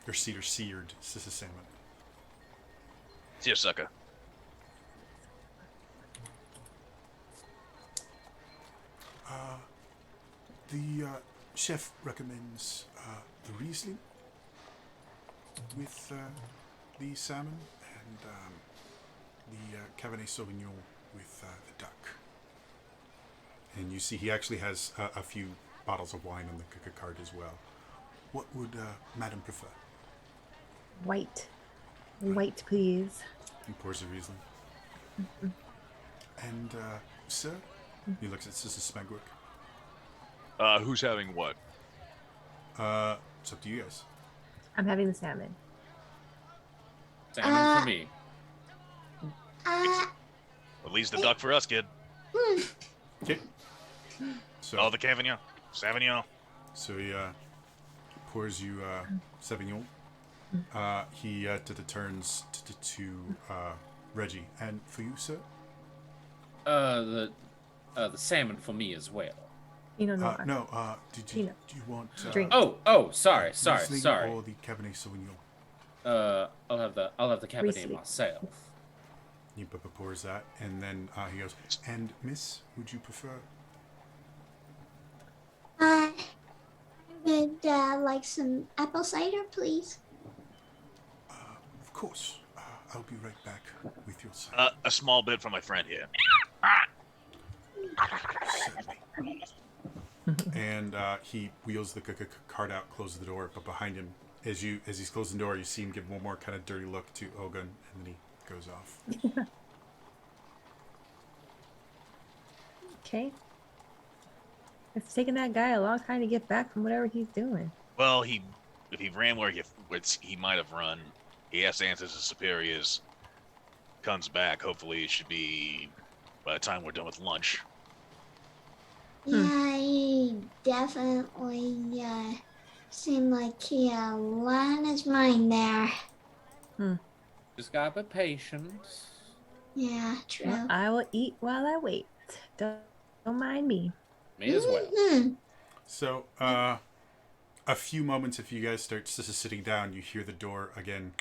Or cedar seared sissus salmon. See you, sucker. The chef recommends the Riesling with the salmon, and the Cabernet Sauvignon with the duck. And you see he actually has a few bottles of wine on the card as well. What would Madam prefer? White. White, please. He pours a Riesling. And, sir? He looks at Sister Smegwick. Who's having what? It's up to you guys. I'm having the salmon. Salmon for me. At least the duck for us, kid. Okay. So, Oh, the Cabernet Sauvignon. so he pours you Sauvignon. He turns to Reggie. And for you, sir? The salmon for me as well. You know, no. No, do you want Drink. Oh, sorry. Riesling or the Cabernet Sauvignon? I'll have the Cabernet Riesling. myself. He pours that, and then he goes, and Miss, would you prefer? I would like some apple cider, please. Of course. I'll be right back with your son. A small bit for my friend here. Certainly. And he wheels the cart out, closes the door, but behind him, as he's closing the door, you see him give one more kind of dirty look to Ogun, and then he goes off. Okay. It's taken that guy a long time to get back from whatever he's doing. Well, if he ran where he might have run, he has to answer his superiors. Comes back. Hopefully, it should be by the time we're done with lunch. Yeah, he definitely seemed like he lost his mind there. Just gotta be patient. Yeah, true. Well, I will eat while I wait. Don't mind me. Me as well. Mhm. So, a few moments, if you guys start sitting down, you hear the door again.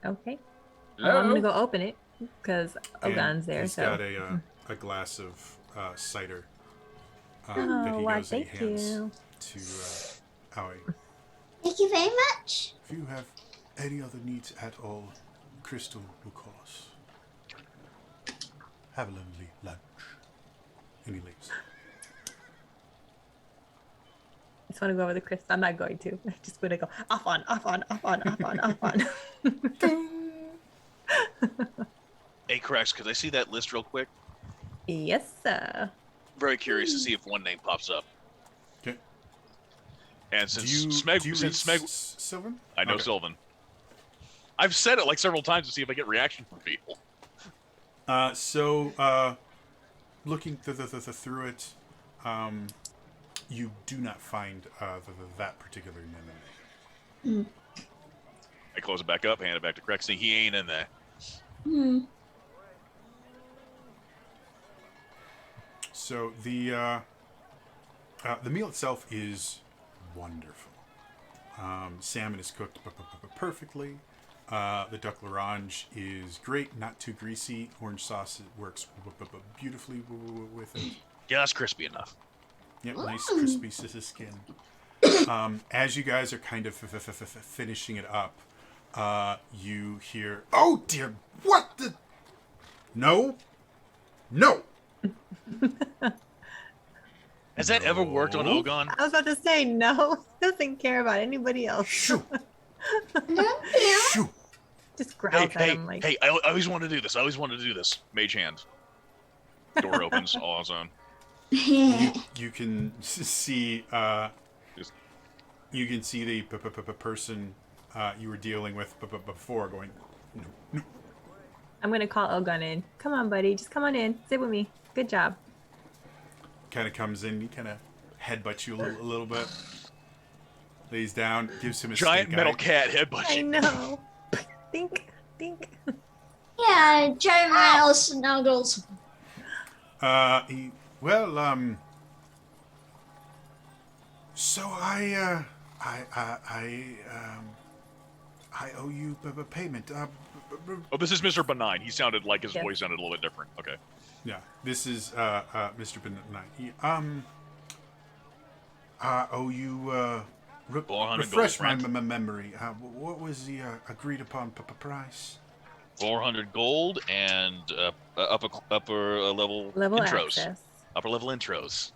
Okay. Hello? I'm gonna go open it because and Ogan's there. He's So. got a glass of cider that Oh, he why? goes and Thank he hands you. to Aoi. Thank you very much. If you have any other needs at all, Crystal will call us. Have a lovely lunch. And he leaves. I just want to go over the crystal. I'm not going to. I'm just going to go off on, off on, off on, off on, off on. Hey, Cracks, could I see that list real quick? Yes, sir. Very curious to see if one name pops up. Okay. And Do since you Smeg, read Sylvan? I know Okay. Sylvan. I've said it like several times to see if I get reaction from people. Looking through it, you do not find that particular name. I close it back up, hand it back to Crexy. He ain't in there. Hmm. So the meal itself is wonderful. Salmon is cooked perfectly. The duck l'orange is great, not too greasy. Orange sauce works beautifully with it. Yeah, that's crispy enough. Yep, nice crispy sissus skin. As you guys are kind of finishing it up, you hear, "Oh dear, what the? No, no." Has that ever worked on No. Ogon? I was about to say no. Doesn't care about anybody else. Shoo, Yeah. shoo. Just growls Hey, at him like. I always wanted to do this. I always wanted to do this. Mage hand. Door opens, all on its own. You can see Just- you can see the person you were dealing with before going, no. I'm gonna call Ogun in. Come on, buddy. Just come on in. Sit with me. Good job. Kind of comes in, he kind of headbutts you a little bit. lays down, gives him a Giant stink metal eye. cat headbutt I you. know. Think. Yeah, Jerry Miles snuggles. So I owe you a payment. Oh, this is Mr. Benign. He sounded like his Yes. voice sounded a little bit different. Okay. Yeah, this is Mr. Benign. I owe you 400 refresh gold, my friend. memory. What was the agreed upon price? 400 gold and upper level Level intros. access. Upper level intros.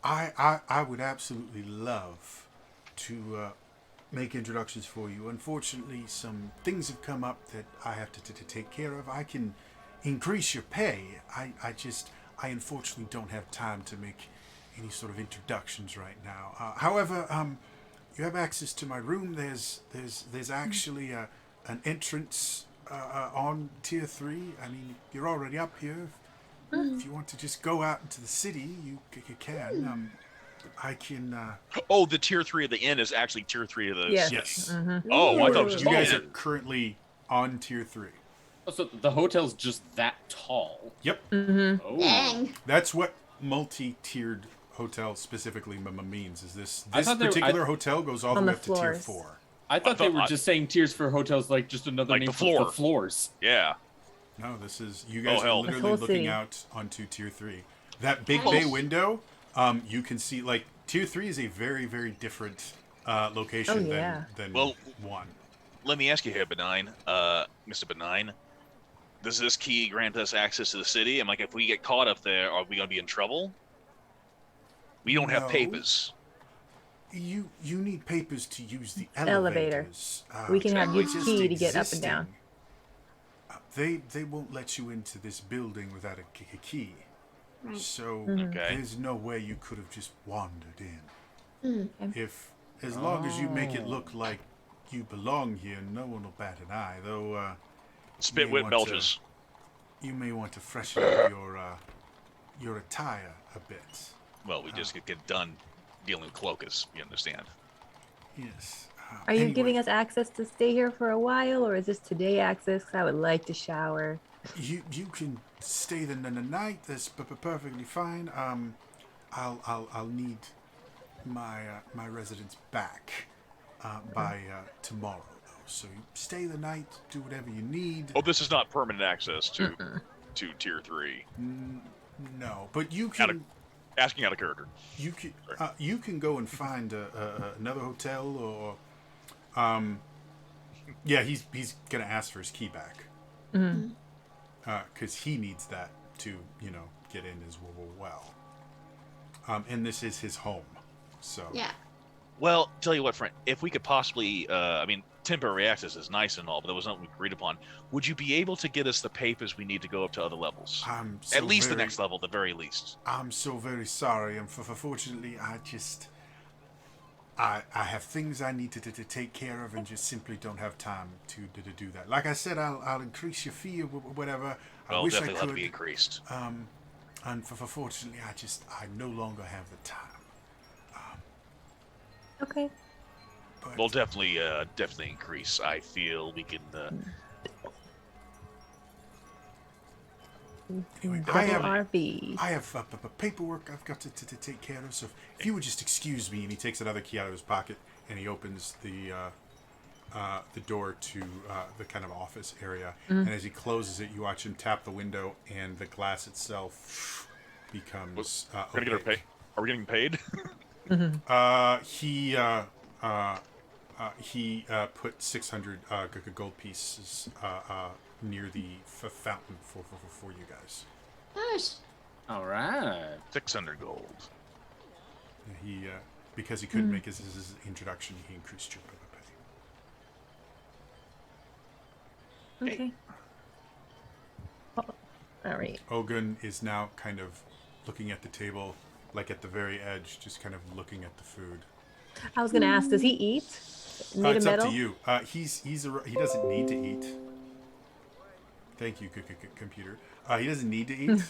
I would absolutely love to make introductions for you. Unfortunately, some things have come up that I have to take care of. I can increase your pay. I unfortunately don't have time to make any sort of introductions right now. However, you have access to my room. There's actually an entrance on tier 3. I mean, you're already up here. If you want to just go out into the city, you can. I can. Oh, the tier 3 of the inn is actually tier 3 of the. Yes. Yes. Mhm. Oh, I You thought it was just you guys the are inn. currently on tier 3. Oh, so the hotel's just that tall. Yep. Mhm. Oh. Dang. That's what multi-tiered hotel specifically means. Is this I thought they were- particular hotel goes all the On way the up to tier floors. 4. I thought they thought- were just saying tiers for hotels, like just another Like name the for floor. the floors. Yeah. No, this is you guys Oh, are hell. This literally whole looking city. out onto tier 3. That big Nice. bay window, you can see like tier 3 is a very very different location Oh, yeah. than Well- 1. Let me ask you here, Benign. Mr. Benign. Does this key grant us access to the city? And like, if we get caught up there, are we going to be in trouble? We don't have No. papers. You need papers to use the Elevator. elevators. We can have which use is key to get up and existing. down. They won't let you into this building without a key. Right. So Okay. there's no way you could have just wandered in. Mm. If as long as you make it look like you belong here, no one will bat an eye. Though Spitwit want belches. you may want to freshen up your attire a bit. Well, we just get done dealing with Cloacus. You understand? Yes. Are you anyway, giving us access to stay here for a while, or is this today access? 'Cause I would like to shower. You can stay the night. That's perfectly fine. I'll need my residence back by tomorrow though. So you stay the night, do whatever you need. Oh, this is not permanent access to tier 3. No, but you Out of- can Asking out of character. you can go and find another hotel or yeah, he's gonna ask for his key back because he needs that to get in as well. And this is his home, so Yeah. Well, tell you what, friend. If we could possibly, I mean, temporary access is nice and all, but that was not what we agreed upon. Would you be able to get us the papers we need to go up to other levels? I'm so At least the very- next level, at the very least. I'm so very sorry, and fortunately, I have things I need to take care of, and just simply don't have time to do that. Like I said, I'll increase your fee or whatever. I Well, wish I definitely have to be could. increased. And fortunately, I no longer have the time. Okay. But We'll definitely increase. I feel we can. anyway, Double I have RV. paperwork I've got to take care of. So if you would just excuse me, and he takes another key out of his pocket and he opens the door to the kind of office area. And as he closes it, you watch him tap the window, and the glass itself becomes We're gonna get our opaque. pay. Are we getting paid? He put 600 gold pieces near the fountain for you guys. Nice. All right. 600 gold. He because he couldn't make his introduction, he increased your pay. Okay. Oh, all right. Ogun is now kind of looking at the table, like at the very edge, just kind of looking at the food. I was gonna ask, does he eat? Made It's of up metal? to you. He doesn't need to eat. Thank you, computer. He doesn't need to eat,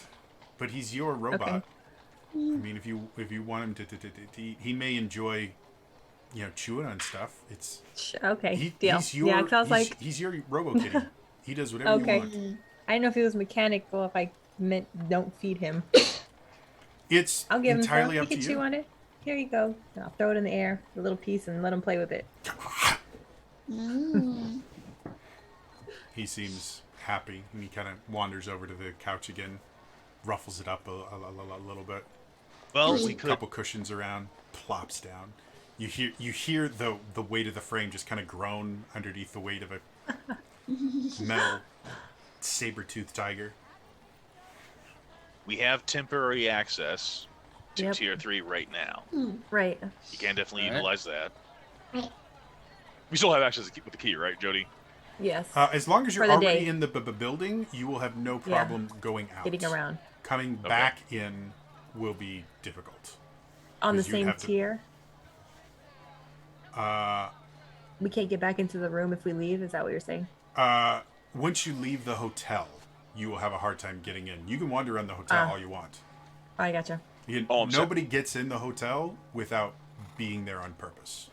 but he's your robot. I mean, if you want him to eat, he may enjoy, chewing on stuff. It's Okay, deal. he's your Yeah, 'cause I was like, he's your Robo Kitty. He does whatever you okay. want. I didn't know if it was mechanical. If I meant don't feed him. It's I'll give him entirely some. up He to can chew you. on it. Here you go. I'll throw it in the air, a little piece, and let him play with it. Mm. He seems happy, and he kind of wanders over to the couch again, ruffles it up a little bit. Well, There's we a could. couple cushions around, plops down. You hear the weight of the frame just kind of groan underneath the weight of a metal saber-toothed tiger. We have temporary access to Yep. tier 3 right now. Right. You can definitely Alright. utilize that. Right. We still have access with the key, right, Jody? Yes. As long as you're For the already day. in the building, you will have no Yeah. problem going out. Getting around Coming Okay. back in will be difficult. on the 'Cause you same have to- tier. Uh, We can't get back into the room if we leave. Is that what you're saying? once you leave the hotel, you will have a hard time getting in. You can wander around the hotel Ah. all you want. Oh, I gotcha. Oh, I'm sorry. Nobody gets in the hotel without being there on purpose.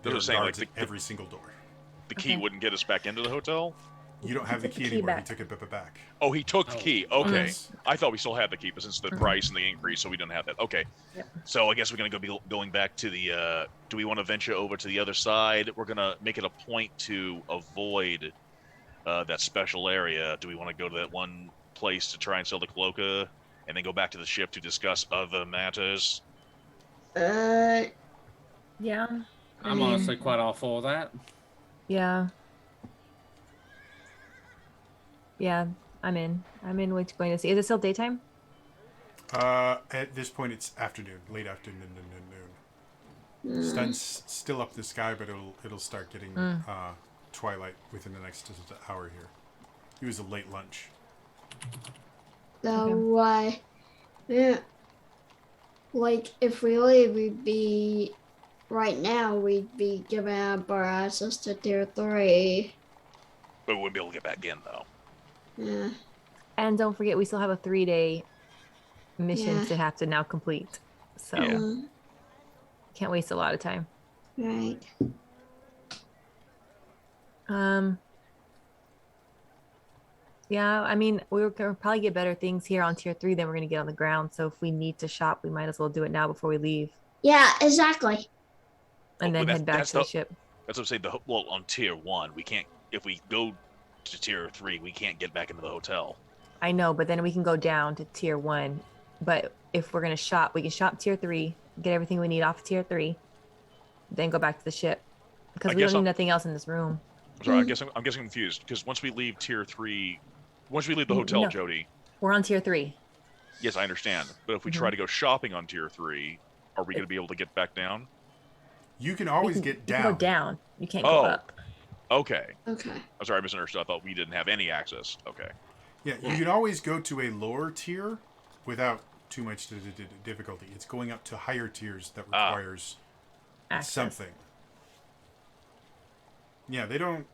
There They're are saying, like, guards at every single door. The key Okay. wouldn't get us back into the hotel? You don't have the Take the key key anymore. back. He took it back. Oh, he took the Oh. key. Okay. Yes. I thought we still had the key, but since the price and the increase, so we don't have that. Okay. Yep. So I guess we're going to be going back to the, do we want to venture over to the other side? We're going to make it a point to avoid that special area. Do we want to go to that one place to try and sell the cloaca and then go back to the ship to discuss other matters? Yeah. I'm honestly quite all for that. Yeah. Yeah. I'm in. What's going to see? Is it still daytime? At this point, it's afternoon, late afternoon. Sun's still up the sky, but it'll start getting twilight within the next hour here. It was a late lunch. So, yeah, like if we leave, we'd be right now. We'd be giving up our access to tier 3. But we wouldn't be able to get back in, though. Yeah. And don't forget, we still have a 3-day mission Yeah. to have to now complete. So Yeah. can't waste a lot of time. Right. Yeah, I mean, we're gonna probably get better things here on tier 3 than we're gonna get on the ground. So if we need to shop, we might as well do it now before we leave, Yeah. Exactly. and Oh, then but head back that's to the the- ship. That's what I'm saying. Well, on tier 1, we can't, if we go to tier 3, we can't get back into the hotel. I know, but then we can go down to tier 1. But if we're gonna shop, we can shop tier 3, get everything we need off of tier 3, then go back to the ship because I we guess don't need I'll- nothing else in this room. Sorry, I'm guessing confused because once we leave tier 3, once we leave the hotel, No. Jody. We're on tier 3. Yes, I understand. But if we Mm-hmm. try to go shopping on tier 3, are we going to be able to get back down? You can You always can- get You down. can go down. You can't Oh. go up. Okay. Okay. I'm sorry, I misunderstood. I thought we didn't have any access. Okay. Yeah, you can always go to a lower tier without too much difficulty. It's going up to higher tiers that Ah. requires Access. something. Yeah, they don't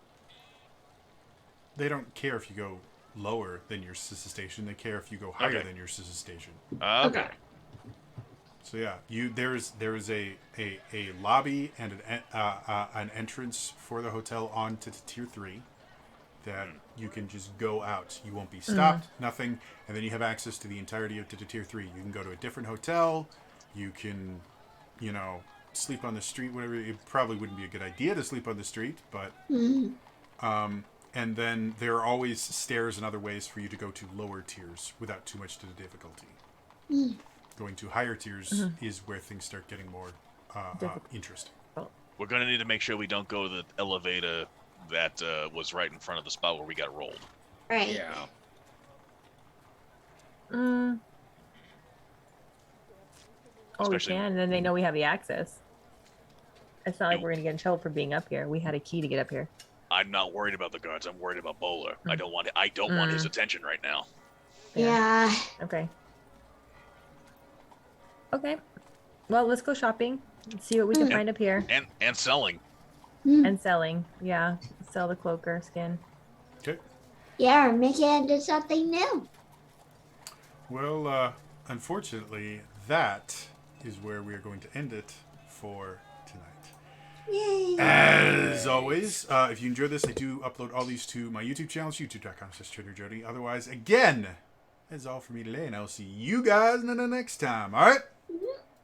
care if you go lower than your sister station. They care if you go higher Okay. than your sister station. Okay. So yeah, there is a lobby and an entrance for the hotel onto tier 3 that you can just go out. You won't be stopped, nothing, and then you have access to the entirety of tier 3. You can go to a different hotel. You can, sleep on the street. Whatever. It probably wouldn't be a good idea to sleep on the street, but and then there are always stairs and other ways for you to go to lower tiers without too much difficulty. Going to higher tiers is where things start getting more interesting. We're going to need to make sure we don't go to the elevator that was right in front of the spot where we got rolled. Right. Yeah. Mm. Oh, we Especially- can, and then they know we have the access. It's not like You- we're gonna get in trouble for being up here. We had a key to get up here. I'm not worried about the guards. I'm worried about Bowler. I don't want his attention right now. Yeah. Okay. Okay. Well, let's go shopping. See what we can find up here. And selling. And selling. Yeah. Sell the cloaker skin. Okay. Yeah, or make it into something new. Well, unfortunately, that is where we are going to end it for tonight. Yay! As always, if you enjoy this, I do upload all these to my YouTube channel, youtube.com/TraderJody. Otherwise, again, that's all for me today, and I'll see you guys next time. All right?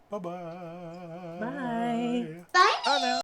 Bye-bye. Bye. Bye. Oh, no.